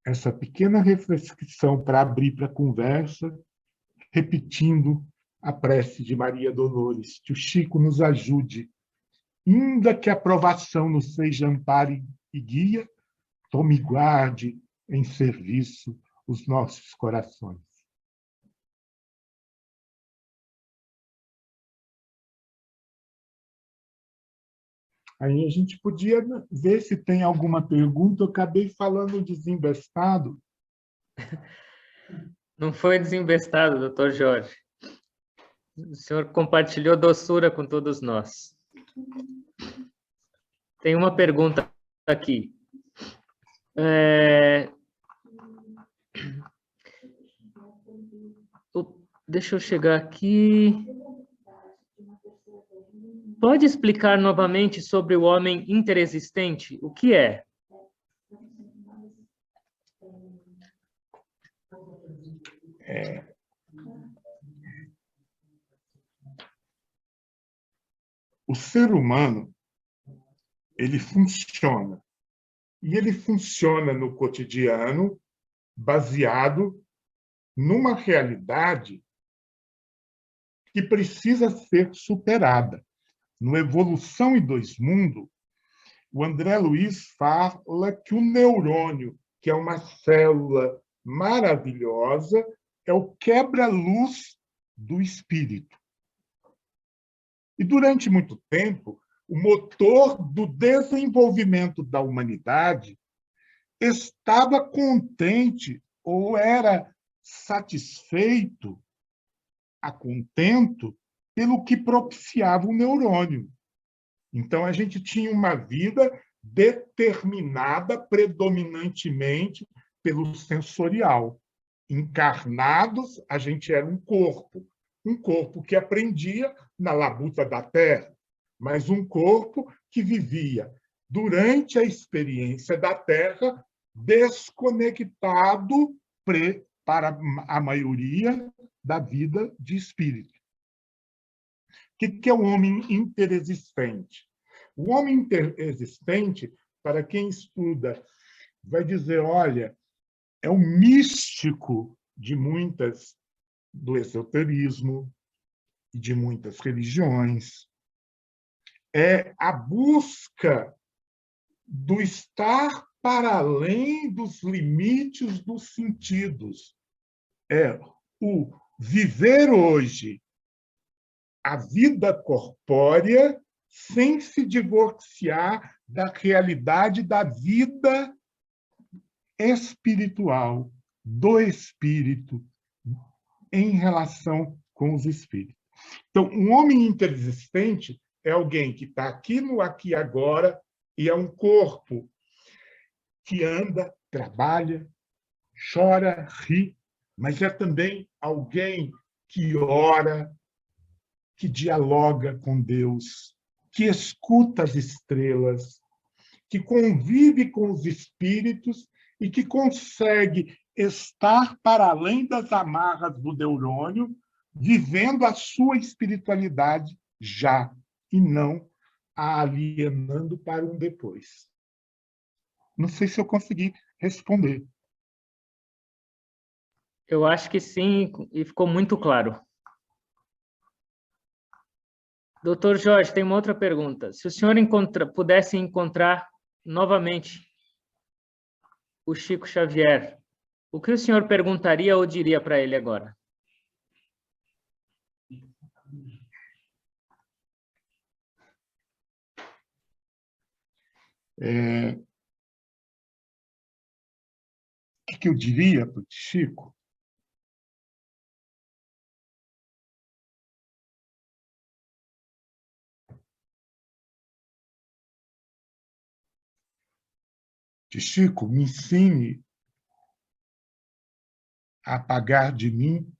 essa pequena reflexão para abrir para a conversa, repetindo a prece de Maria Dolores. Que o Chico nos ajude, ainda que a provação nos seja amparo e guia, tome e guarde em serviço os nossos corações. Aí a gente podia ver se tem alguma pergunta. Eu acabei falando desembestado. Não foi desembestado, doutor Jorge. O senhor compartilhou doçura com todos nós. Tem uma pergunta aqui. Deixa eu chegar aqui. Pode explicar novamente sobre o homem interexistente? O que é? O ser humano, ele funciona. E ele funciona no cotidiano baseado numa realidade que precisa ser superada. No Evolução em Dois Mundos, o André Luiz fala que o neurônio, que é uma célula maravilhosa, é o quebra-luz do espírito. E, durante muito tempo, o motor do desenvolvimento da humanidade estava contente ou era satisfeito, a contento, pelo que propiciava o neurônio. Então, a gente tinha uma vida determinada predominantemente pelo sensorial. Encarnados, a gente era um corpo que aprendia na labuta da terra, mas um corpo que vivia durante a experiência da terra desconectado para a maioria da vida de espírito. O que é o homem interexistente? O homem interexistente, para quem estuda, vai dizer, olha, é o místico de muitas do esoterismo, de muitas religiões. É a busca do estar para além dos limites dos sentidos. É o viver hoje a vida corpórea sem se divorciar da realidade da vida espiritual, do espírito, em relação com os espíritos. Então, um homem interexistente é alguém que está aqui no aqui e agora e é um corpo que anda, trabalha, chora, ri, mas é também alguém que ora, que dialoga com Deus, que escuta as estrelas, que convive com os espíritos e que consegue estar para além das amarras do neurônio, vivendo a sua espiritualidade já, e não a alienando para um depois. Não sei se eu consegui responder. Eu acho que sim, e ficou muito claro. Doutor Jorge, tem uma outra pergunta. Se o senhor pudesse encontrar novamente o Chico Xavier, o que o senhor perguntaria ou diria para ele agora? O que eu diria para o Chico? Chico, me ensine a apagar de mim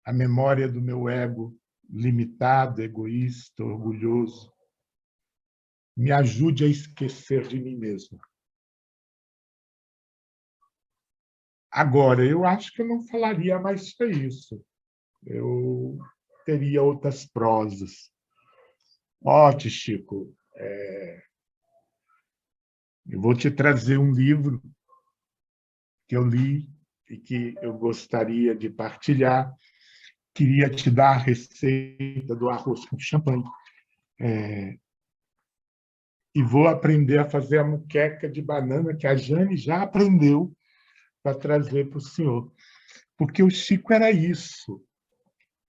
a memória do meu ego limitado, egoísta, orgulhoso. Me ajude a esquecer de mim mesmo. Agora, eu acho que eu não falaria mais sobre isso. Eu teria outras prosas. Chico, eu vou te trazer um livro que eu li e que eu gostaria de partilhar. Queria te dar a receita do arroz com champanhe. E vou aprender a fazer a moqueca de banana, que a Jane já aprendeu, para trazer para o senhor. Porque o Chico era isso.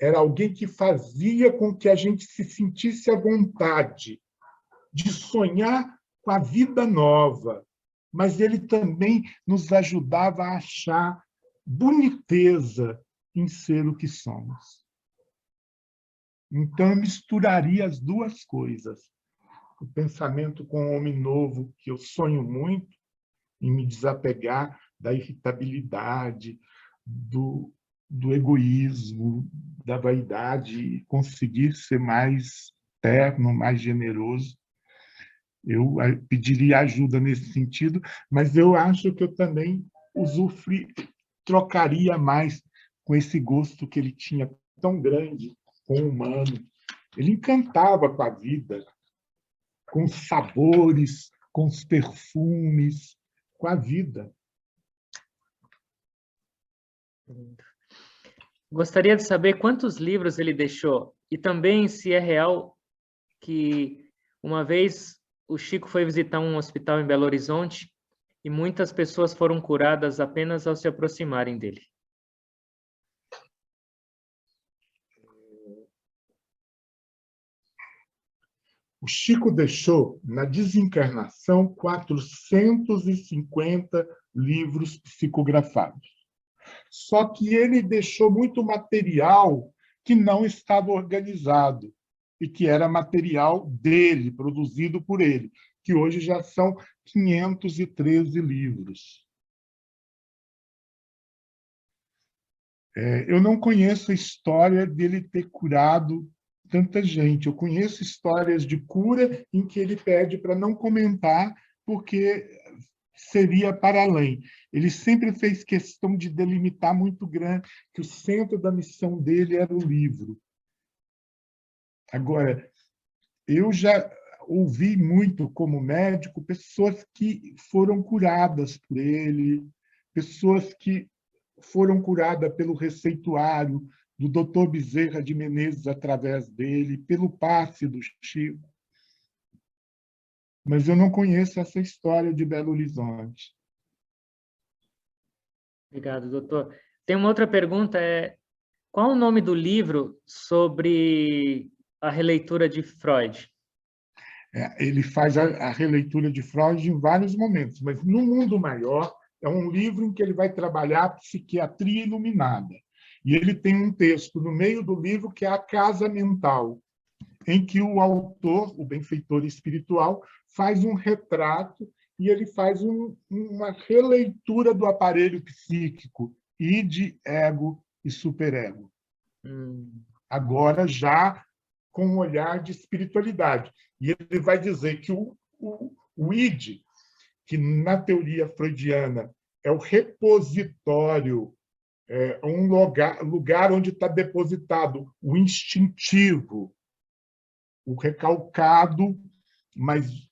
Era alguém que fazia com que a gente se sentisse à vontade de sonhar com a vida nova, mas ele também nos ajudava a achar boniteza em ser o que somos. Então, eu misturaria as duas coisas. O pensamento com o homem novo, que eu sonho muito, em me desapegar da irritabilidade, do egoísmo, da vaidade, e conseguir ser mais terno, mais generoso. Eu pediria ajuda nesse sentido, mas eu acho que eu também trocaria mais com esse gosto que ele tinha tão grande com o humano. Ele encantava com a vida, com os sabores, com os perfumes, com a vida. Gostaria de saber quantos livros ele deixou e também se é real que uma vez o Chico foi visitar um hospital em Belo Horizonte e muitas pessoas foram curadas apenas ao se aproximarem dele. O Chico deixou, na desencarnação, 450 livros psicografados. Só que ele deixou muito material que não estava organizado e que era material dele, produzido por ele, que hoje já são 513 livros. Eu não conheço a história dele ter curado tanta gente. Eu conheço histórias de cura em que ele pede para não comentar, porque seria para além. Ele sempre fez questão de delimitar muito grande que o centro da missão dele era o livro. Agora, eu já ouvi muito como médico pessoas que foram curadas por ele, pessoas que foram curadas pelo receituário do Dr. Bezerra de Menezes através dele, pelo passe do Chico. Mas eu não conheço essa história de Belo Horizonte. Obrigado, doutor. Tem uma outra pergunta, qual o nome do livro sobre a releitura de Freud? Ele faz a releitura de Freud em vários momentos, mas No Mundo Maior é um livro em que ele vai trabalhar a psiquiatria iluminada. E ele tem um texto no meio do livro que é a Casa Mental, em que o autor, o benfeitor espiritual, faz um retrato e ele faz uma releitura do aparelho psíquico, id, ego e superego. Agora, já com um olhar de espiritualidade. E ele vai dizer que o id, que na teoria freudiana é o repositório, é um lugar onde está depositado o instintivo, o recalcado, mas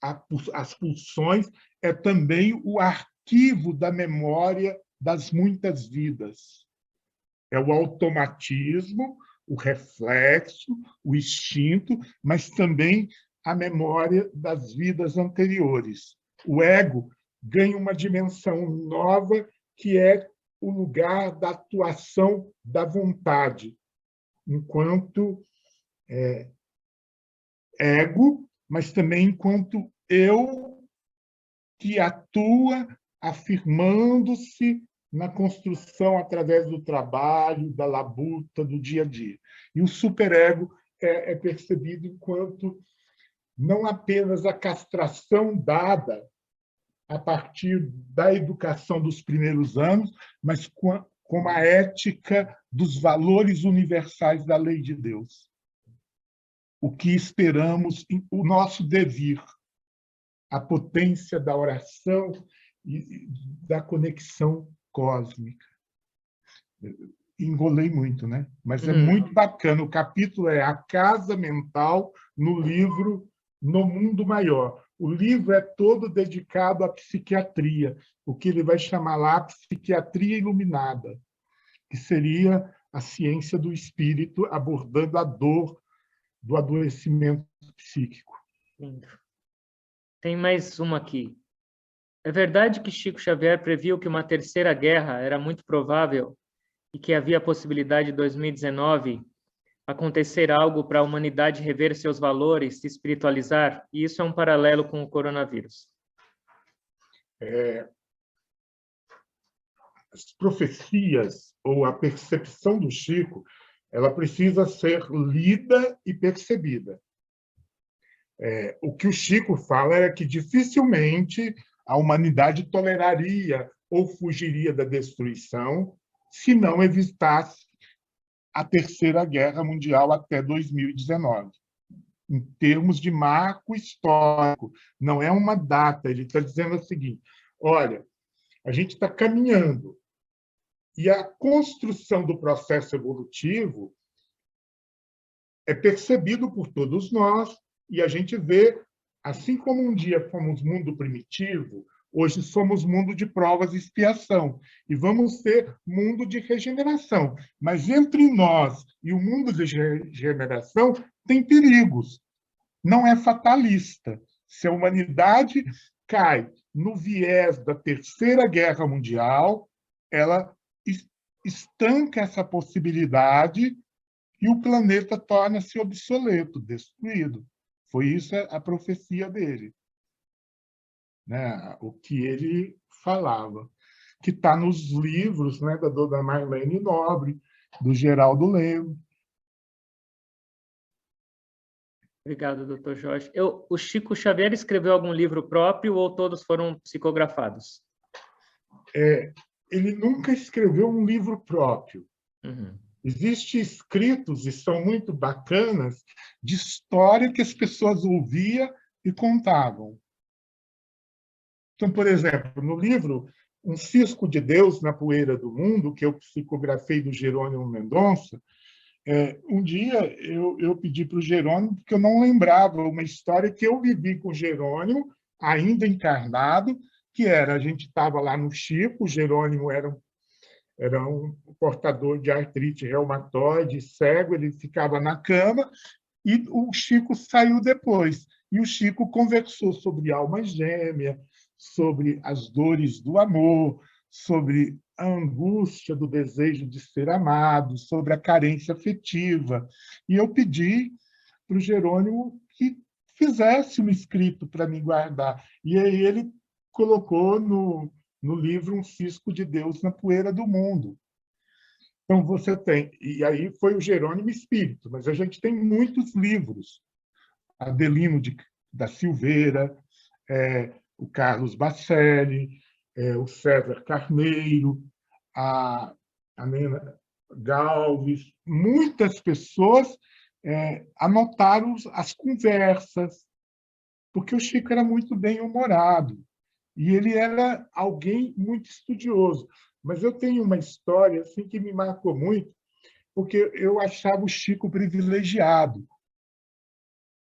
as pulsões é também o arquivo da memória das muitas vidas. É o automatismo, o reflexo, o instinto, mas também a memória das vidas anteriores. O ego ganha uma dimensão nova, que é o lugar da atuação da vontade, enquanto ego, mas também enquanto eu que atua afirmando-se na construção através do trabalho, da labuta, do dia a dia. E o superego é percebido enquanto não apenas a castração dada a partir da educação dos primeiros anos, mas com a ética dos valores universais da lei de Deus. O que esperamos, o nosso devir, a potência da oração e da conexão cósmica. Enrolei muito, né? Mas é muito bacana. O capítulo é A Casa Mental no livro No Mundo Maior. O livro é todo dedicado à psiquiatria, o que ele vai chamar lá psiquiatria iluminada, que seria a ciência do espírito abordando a dor do adoecimento psíquico. Lindo. Tem mais uma aqui. É verdade que Chico Xavier previu que uma terceira guerra era muito provável e que havia a possibilidade de 2019 acontecer algo para a humanidade rever seus valores, se espiritualizar? E isso é um paralelo com o coronavírus. As profecias ou a percepção do Chico, ela precisa ser lida e percebida. O que o Chico fala é que dificilmente a humanidade toleraria ou fugiria da destruição se não evitasse a Terceira Guerra Mundial até 2019. Em termos de marco histórico, não é uma data, ele está dizendo o seguinte: olha, a gente está caminhando e a construção do processo evolutivo é percebido por todos nós e a gente vê, assim como um dia fomos mundo primitivo, hoje somos mundo de provas e expiação, e vamos ser mundo de regeneração. Mas entre nós e o mundo de regeneração tem perigos. Não é fatalista. Se a humanidade cai no viés da Terceira Guerra Mundial, ela estanca essa possibilidade e o planeta torna-se obsoleto, destruído. Foi isso a profecia dele, né? O que ele falava, que está nos livros, né, da dona Marlene Nobre, do Geraldo Leme. Obrigado, doutor Jorge. O Chico Xavier escreveu algum livro próprio ou todos foram psicografados? Ele nunca escreveu um livro próprio. Existem escritos, e são muito bacanas, de história que as pessoas ouviam e contavam. Então, por exemplo, no livro Um Cisco de Deus na Poeira do Mundo, que eu psicografei do Jerônimo Mendonça, um dia eu pedi para o Jerônimo, porque eu não lembrava uma história que eu vivi com o Jerônimo, ainda encarnado, que era, a gente estava lá no Chico, o Jerônimo era um portador de artrite reumatoide, cego, ele ficava na cama, e o Chico saiu depois. E o Chico conversou sobre alma gêmea, sobre as dores do amor, sobre a angústia do desejo de ser amado, sobre a carência afetiva. E eu pedi para o Jerônimo que fizesse um escrito para me guardar. E aí ele colocou no livro Um Cisco de Deus na Poeira do Mundo. Então, você tem... E aí foi o Jerônimo Espírito, mas a gente tem muitos livros. Adelino da Silveira, o Carlos Bacelli, o César Carneiro, a Nena Galves. Muitas pessoas anotaram as conversas, porque o Chico era muito bem-humorado. E ele era alguém muito estudioso. Mas eu tenho uma história assim, que me marcou muito, porque eu achava o Chico privilegiado.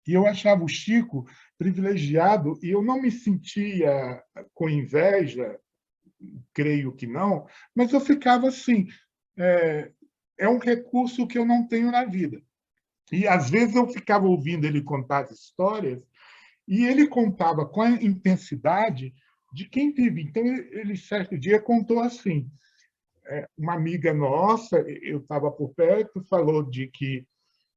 E eu achava o Chico privilegiado e eu não me sentia com inveja, creio que não, mas eu ficava assim, é um recurso que eu não tenho na vida. E, às vezes, eu ficava ouvindo ele contar as histórias e ele contava com a intensidade de quem vive. Então, ele, certo dia, contou assim, uma amiga nossa, eu estava por perto, falou de que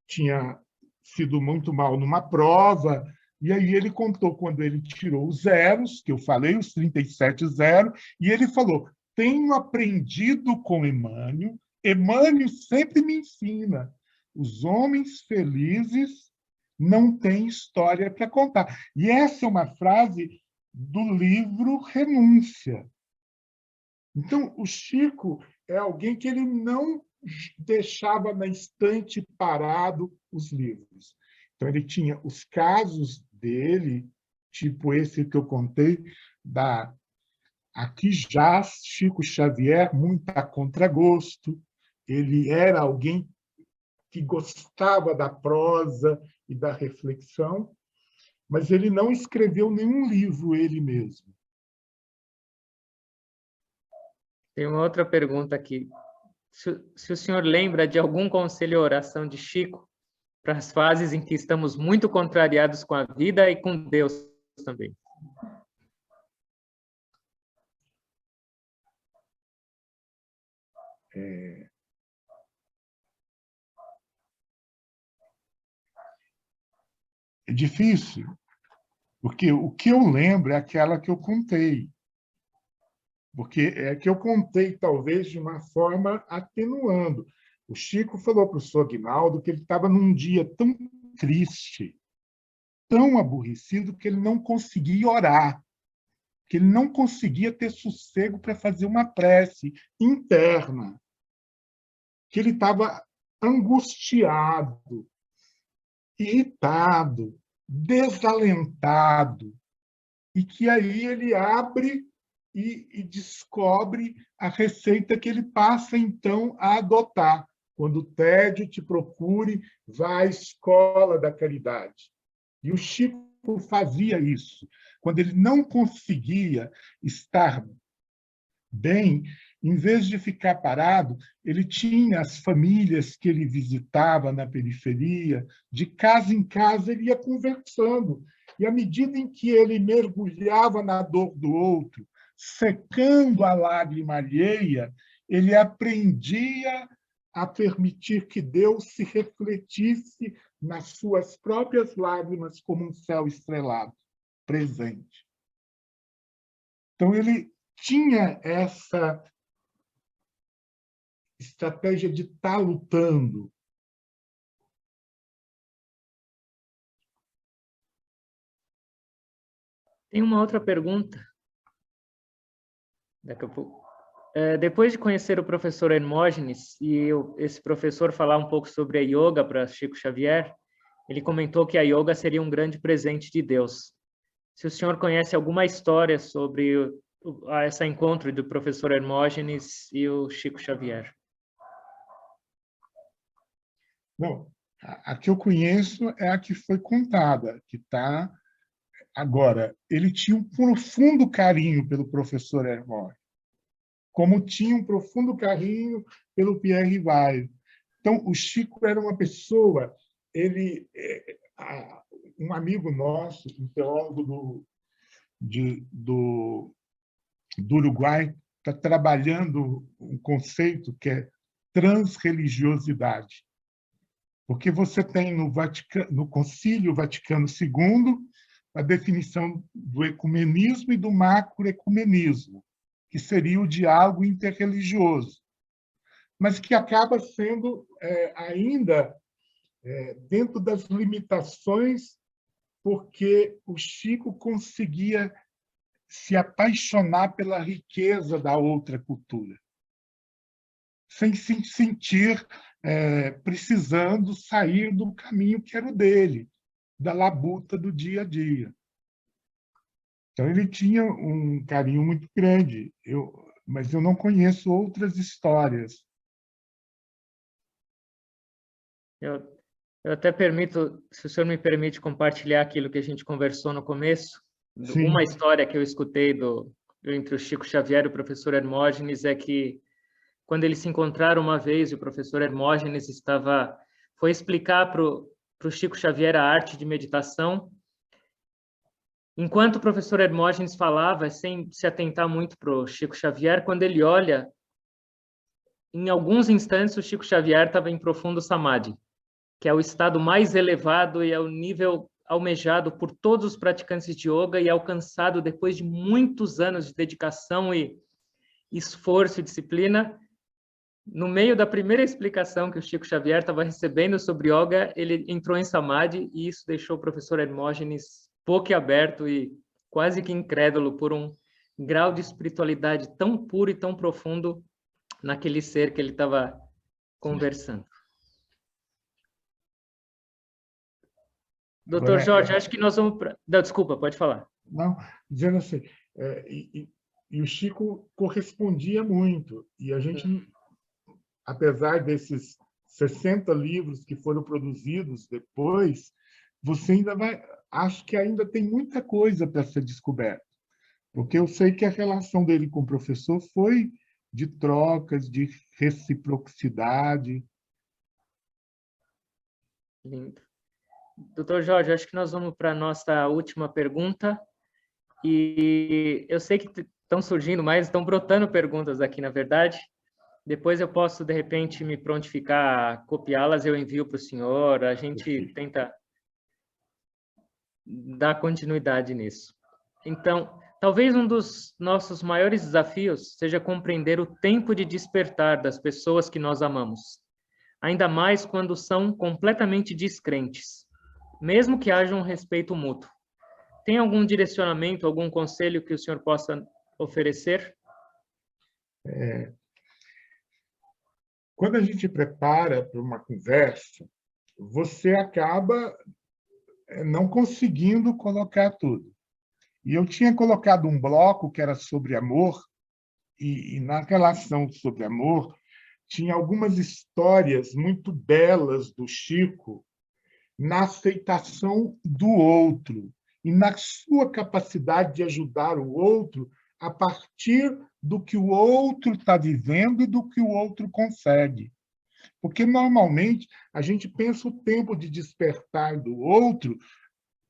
tinha sido muito mal numa prova, e aí ele contou quando ele tirou os zeros, que eu falei, os 37 zeros, e ele falou, tenho aprendido com Emmanuel, Emmanuel sempre me ensina, os homens felizes não têm história para contar. E essa é uma frase do livro Renúncia. Então, o Chico é alguém que ele não deixava na estante parado os livros. Então, ele tinha os casos dele, tipo esse que eu contei, da Aqui Jaz Chico Xavier, muito a contragosto. Ele era alguém que gostava da prosa e da reflexão, mas ele não escreveu nenhum livro ele mesmo. Tem uma outra pergunta aqui. Se o senhor lembra de algum conselho ou oração de Chico para as fases em que estamos muito contrariados com a vida e com Deus também? É difícil, porque o que eu lembro é aquela que eu contei. Porque é que eu contei, talvez, de uma forma atenuando. O Chico falou para o Sr. Aguinaldo que ele estava num dia tão triste, tão aborrecido, que ele não conseguia orar, que ele não conseguia ter sossego para fazer uma prece interna, que ele estava angustiado, irritado, desalentado, e que aí ele abre e descobre a receita que ele passa, então, a adotar. Quando o tédio te procure, vá à escola da caridade. E o Chico fazia isso. Quando ele não conseguia estar bem, em vez de ficar parado, ele tinha as famílias que ele visitava na periferia, de casa em casa ele ia conversando. E à medida em que ele mergulhava na dor do outro, secando a lágrima alheia, ele aprendia a permitir que Deus se refletisse nas suas próprias lágrimas como um céu estrelado, presente. Então, ele tinha essa estratégia de estar lutando. Tem uma outra pergunta. Daqui a pouco. Depois de conhecer o professor Hermógenes e esse professor falar um pouco sobre a yoga para Chico Xavier, ele comentou que a yoga seria um grande presente de Deus. Se o senhor conhece alguma história sobre esse encontro do professor Hermógenes e o Chico Xavier? Não, a que eu conheço é a que foi contada, que está agora. Ele tinha um profundo carinho pelo professor Hermógenes, como tinha um profundo carinho pelo Pierre Rivaio. Então, o Chico era uma pessoa, um amigo nosso, um teólogo do Uruguai, está trabalhando um conceito que é transreligiosidade. Porque você tem no Concílio Vaticano II a definição do ecumenismo e do macroecumenismo, que seria o diálogo interreligioso, mas que acaba sendo ainda dentro das limitações, porque o Chico conseguia se apaixonar pela riqueza da outra cultura, sem se sentir precisando sair do caminho que era o dele, da labuta do dia a dia. Então, ele tinha um carinho muito grande, mas eu não conheço outras histórias. Eu até permito, se o senhor me permite compartilhar aquilo que a gente conversou no começo, Sim. Uma história que eu escutei entre o Chico Xavier e o professor Hermógenes é que, quando eles se encontraram uma vez, o professor Hermógenes foi explicar para o Chico Xavier a arte de meditação. Enquanto o professor Hermógenes falava, sem se atentar muito para o Chico Xavier, quando ele olha, em alguns instantes o Chico Xavier estava em profundo samadhi, que é o estado mais elevado e é o nível almejado por todos os praticantes de yoga e alcançado depois de muitos anos de dedicação e esforço e disciplina. No meio da primeira explicação que o Chico Xavier estava recebendo sobre yoga, ele entrou em samadhi e isso deixou o professor Hermógenes boquiaberto e quase que incrédulo por um grau de espiritualidade tão puro e tão profundo naquele ser que ele estava conversando. Doutor Jorge, acho que nós vamos... Não, desculpa, pode falar. Não, dizendo assim, e o Chico correspondia muito, e a gente, apesar desses 60 livros que foram produzidos depois, você ainda acho que ainda tem muita coisa para ser descoberta, porque eu sei que a relação dele com o professor foi de trocas, de reciprocidade. Lindo. Doutor Jorge, acho que nós vamos para a nossa última pergunta. E eu sei que estão surgindo mais, estão brotando perguntas aqui, na verdade. Depois eu posso, de repente, me prontificar a copiá-las, eu envio para o senhor, a gente tenta dar continuidade nisso. Então, talvez um dos nossos maiores desafios seja compreender o tempo de despertar das pessoas que nós amamos, ainda mais quando são completamente descrentes, mesmo que haja um respeito mútuo. Tem algum direcionamento, algum conselho que o senhor possa oferecer? Quando a gente prepara para uma conversa, você acaba não conseguindo colocar tudo. E eu tinha colocado um bloco que era sobre amor, e na relação sobre amor, tinha algumas histórias muito belas do Chico na aceitação do outro e na sua capacidade de ajudar o outro a partir do que o outro está vivendo e do que o outro consegue. Porque, normalmente, a gente pensa o tempo de despertar do outro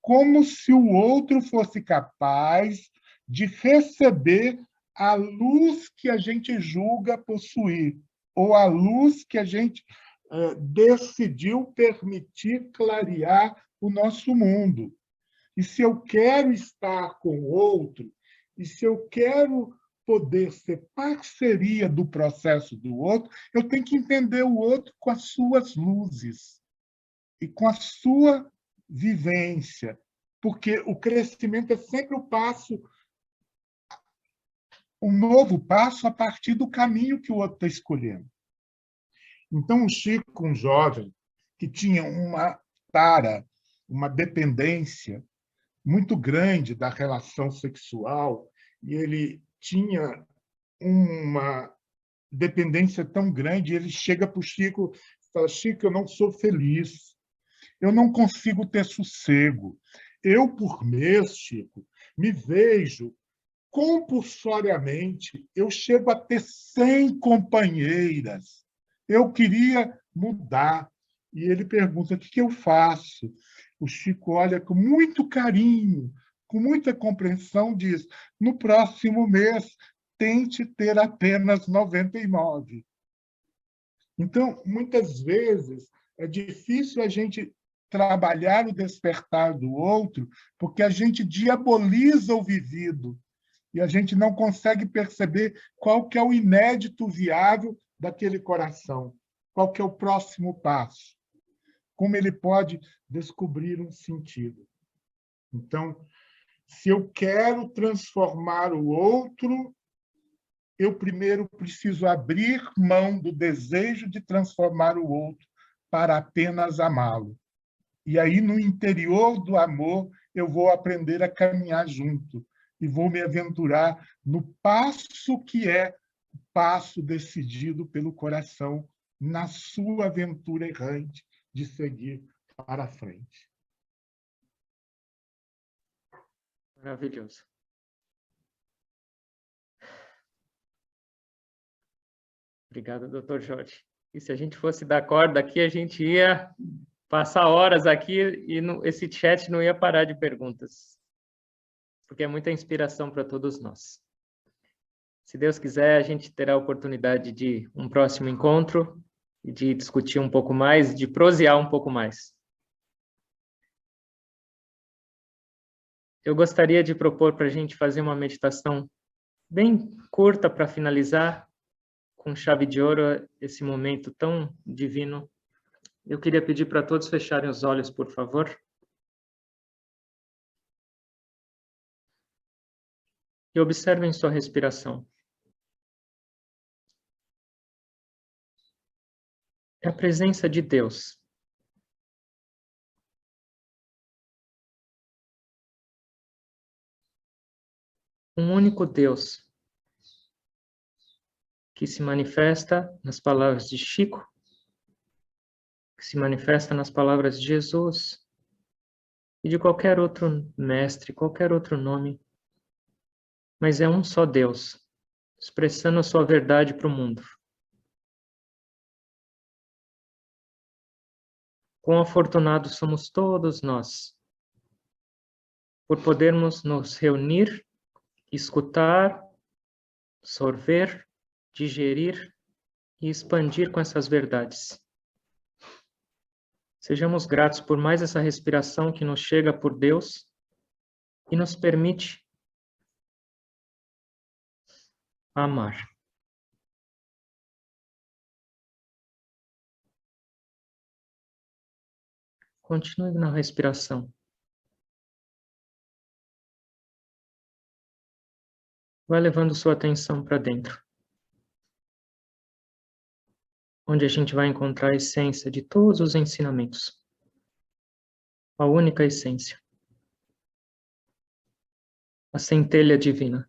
como se o outro fosse capaz de receber a luz que a gente julga possuir, ou a luz que a gente decidiu permitir clarear o nosso mundo. E se eu quero estar com o outro, e se eu quero poder ser parceria do processo do outro, eu tenho que entender o outro com as suas luzes e com a sua vivência, porque o crescimento é sempre um novo passo a partir do caminho que o outro está escolhendo. Então, o Chico, um jovem que tinha uma tara, uma dependência muito grande da relação sexual, e ele tinha uma dependência tão grande, ele chega para o Chico e fala: Chico, eu não sou feliz, eu não consigo ter sossego. Eu, por mês, Chico, me vejo compulsoriamente, eu chego a ter 100 companheiras. Eu queria mudar. E ele pergunta: o que eu faço? O Chico olha com muito carinho, com muita compreensão, diz: no próximo mês, tente ter apenas 99. Então, muitas vezes, é difícil a gente trabalhar o despertar do outro, porque a gente diaboliza o vivido e a gente não consegue perceber qual que é o inédito viável daquele coração, qual que é o próximo passo, como ele pode descobrir um sentido. Então, se eu quero transformar o outro, eu primeiro preciso abrir mão do desejo de transformar o outro para apenas amá-lo. E aí, no interior do amor, eu vou aprender a caminhar junto e vou me aventurar no passo que é o passo decidido pelo coração na sua aventura errante de seguir para frente. Maravilhoso. Obrigado, doutor Jorge. E se a gente fosse dar corda aqui, a gente ia passar horas aqui e esse chat não ia parar de perguntas, porque é muita inspiração para todos nós. Se Deus quiser, a gente terá a oportunidade de um próximo encontro e de discutir um pouco mais, de prosear um pouco mais. Eu gostaria de propor para a gente fazer uma meditação bem curta para finalizar, com chave de ouro, esse momento tão divino. Eu queria pedir para todos fecharem os olhos, por favor. e observem sua respiração. É a presença de Deus. Um único Deus que se manifesta nas palavras de Chico, que se manifesta nas palavras de Jesus e de qualquer outro mestre, qualquer outro nome, mas é um só Deus, expressando a sua verdade para o mundo. Quão afortunados somos todos nós por podermos nos reunir, escutar, sorver, digerir e expandir com essas verdades. Sejamos gratos por mais essa respiração que nos chega por Deus e nos permite amar. Continue na respiração. Vai levando sua atenção para dentro, onde a gente vai encontrar a essência de todos os ensinamentos. A única essência. A centelha divina.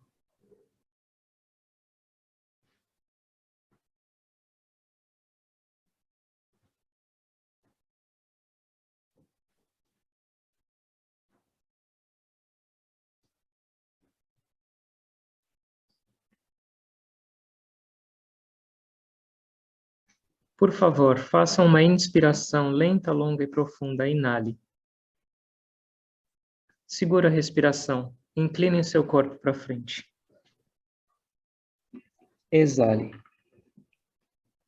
Por favor, faça uma inspiração lenta, longa e profunda. Inale. Segura a respiração. Incline seu corpo para frente. Exale.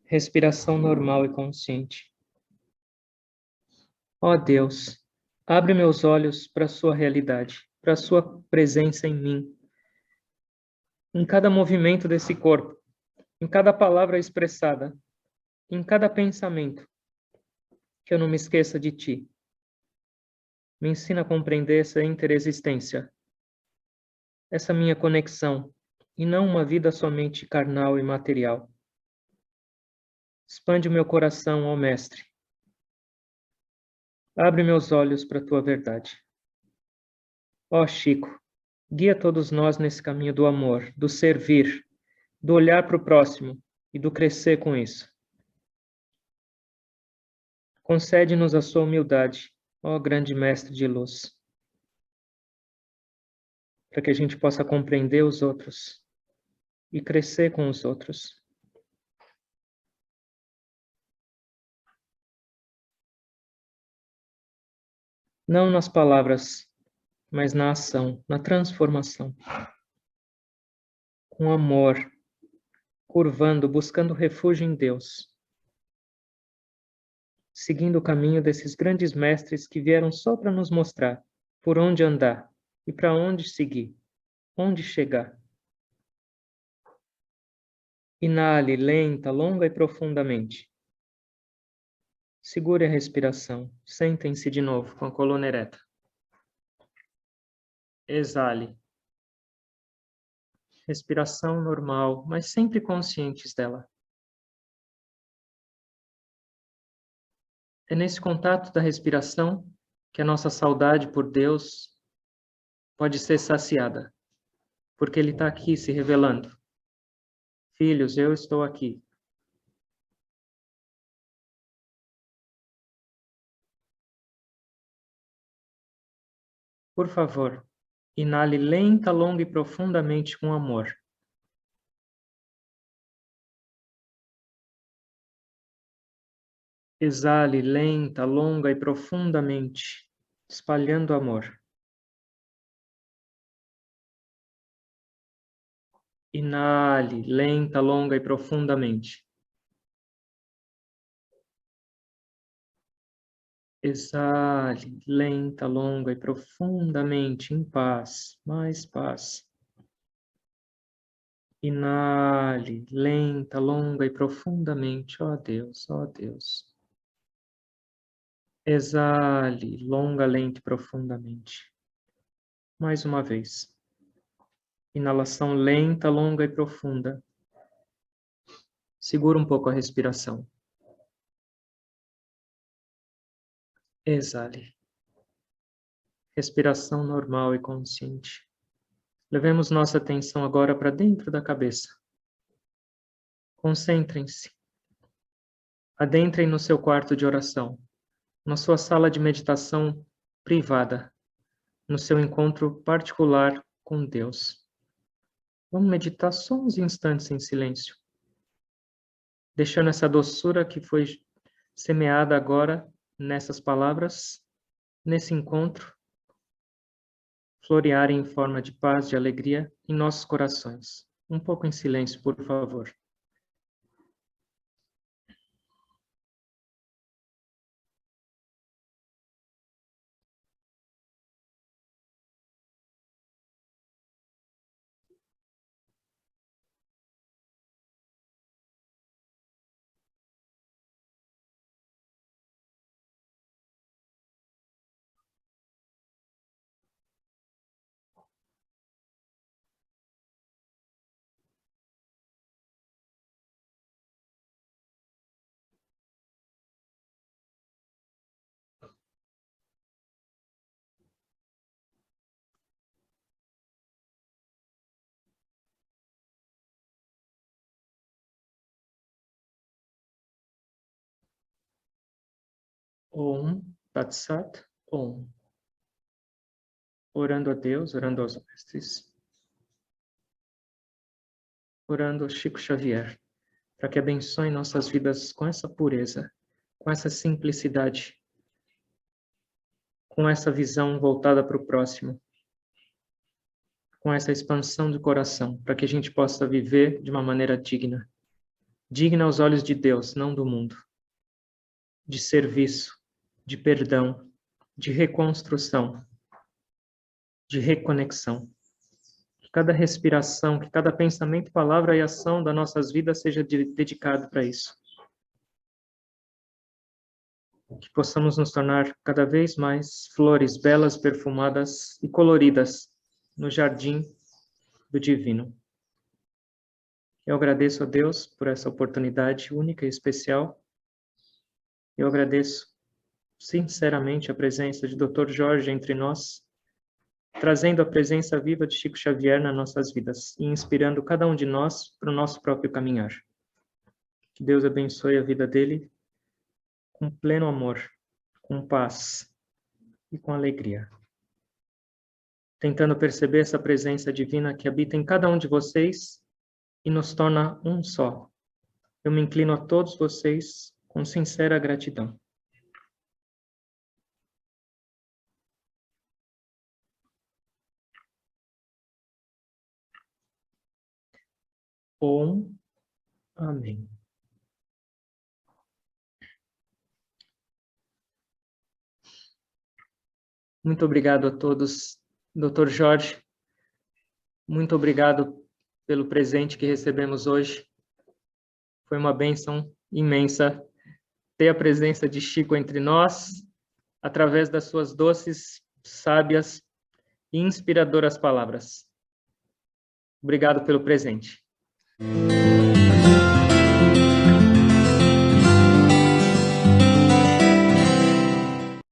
Respiração normal e consciente. Ó Deus, abre meus olhos para a sua realidade, para a sua presença em mim. Em cada movimento desse corpo, em cada palavra expressada, em cada pensamento, que eu não me esqueça de ti. Me ensina a compreender essa interexistência, essa minha conexão, e não uma vida somente carnal e material. Expande o meu coração, ó Mestre. Abre meus olhos para a tua verdade. Ó Chico, guia todos nós nesse caminho do amor, do servir, do olhar para o próximo e do crescer com isso. Concede-nos a sua humildade, ó grande Mestre de luz, para que a gente possa compreender os outros e crescer com os outros. Não nas palavras, mas na ação, na transformação. Com amor, curvando, buscando refúgio em Deus. Seguindo o caminho desses grandes mestres que vieram só para nos mostrar por onde andar e para onde seguir, onde chegar. Inale lenta, longa e profundamente. Segure a respiração. Sentem-se de novo com a coluna ereta. Exale. Respiração normal, mas sempre conscientes dela. É nesse contato da respiração que a nossa saudade por Deus pode ser saciada, porque Ele está aqui se revelando. Filhos, eu estou aqui. Por favor, inale lenta, longa e profundamente com amor. Exale lenta, longa e profundamente, espalhando amor. Inale lenta, longa e profundamente. Exale lenta, longa e profundamente, em paz, mais paz. Inale lenta, longa e profundamente, ó Deus, ó Deus. Exale longa, lenta e profundamente. Mais uma vez. Inalação lenta, longa e profunda. Segura um pouco a respiração. Exale. Respiração normal e consciente. Levemos nossa atenção agora para dentro da cabeça. Concentrem-se. Adentrem no seu quarto de oração, na sua sala de meditação privada, no seu encontro particular com Deus. Vamos meditar só uns instantes em silêncio, deixando essa doçura que foi semeada agora nessas palavras, nesse encontro, florearem em forma de paz, de alegria em nossos corações. Um pouco em silêncio, por favor. Om Tat Sat Om. Orando a Deus, orando aos mestres, orando a Chico Xavier, para que abençoe nossas vidas com essa pureza, com essa simplicidade, com essa visão voltada para o próximo, com essa expansão do coração, para que a gente possa viver de uma maneira digna. Digna aos olhos de Deus, não do mundo. De serviço, de perdão, de reconstrução, de reconexão. Que cada respiração, que cada pensamento, palavra e ação das nossas vidas seja dedicado para isso. Que possamos nos tornar cada vez mais flores belas, perfumadas e coloridas no jardim do divino. Eu agradeço a Deus por essa oportunidade única e especial. Eu agradeço sinceramente a presença de Dr. Jorge entre nós, trazendo a presença viva de Chico Xavier nas nossas vidas e inspirando cada um de nós para o nosso próprio caminhar. Que Deus abençoe a vida dele com pleno amor, com paz e com alegria. Tentando perceber essa presença divina que habita em cada um de vocês e nos torna um só. Eu me inclino a todos vocês com sincera gratidão. Om. Amém. Muito obrigado a todos. Dr. Jorge, muito obrigado pelo presente que recebemos hoje. Foi uma bênção imensa ter a presença de Chico entre nós, através das suas doces, sábias e inspiradoras palavras. Obrigado pelo presente.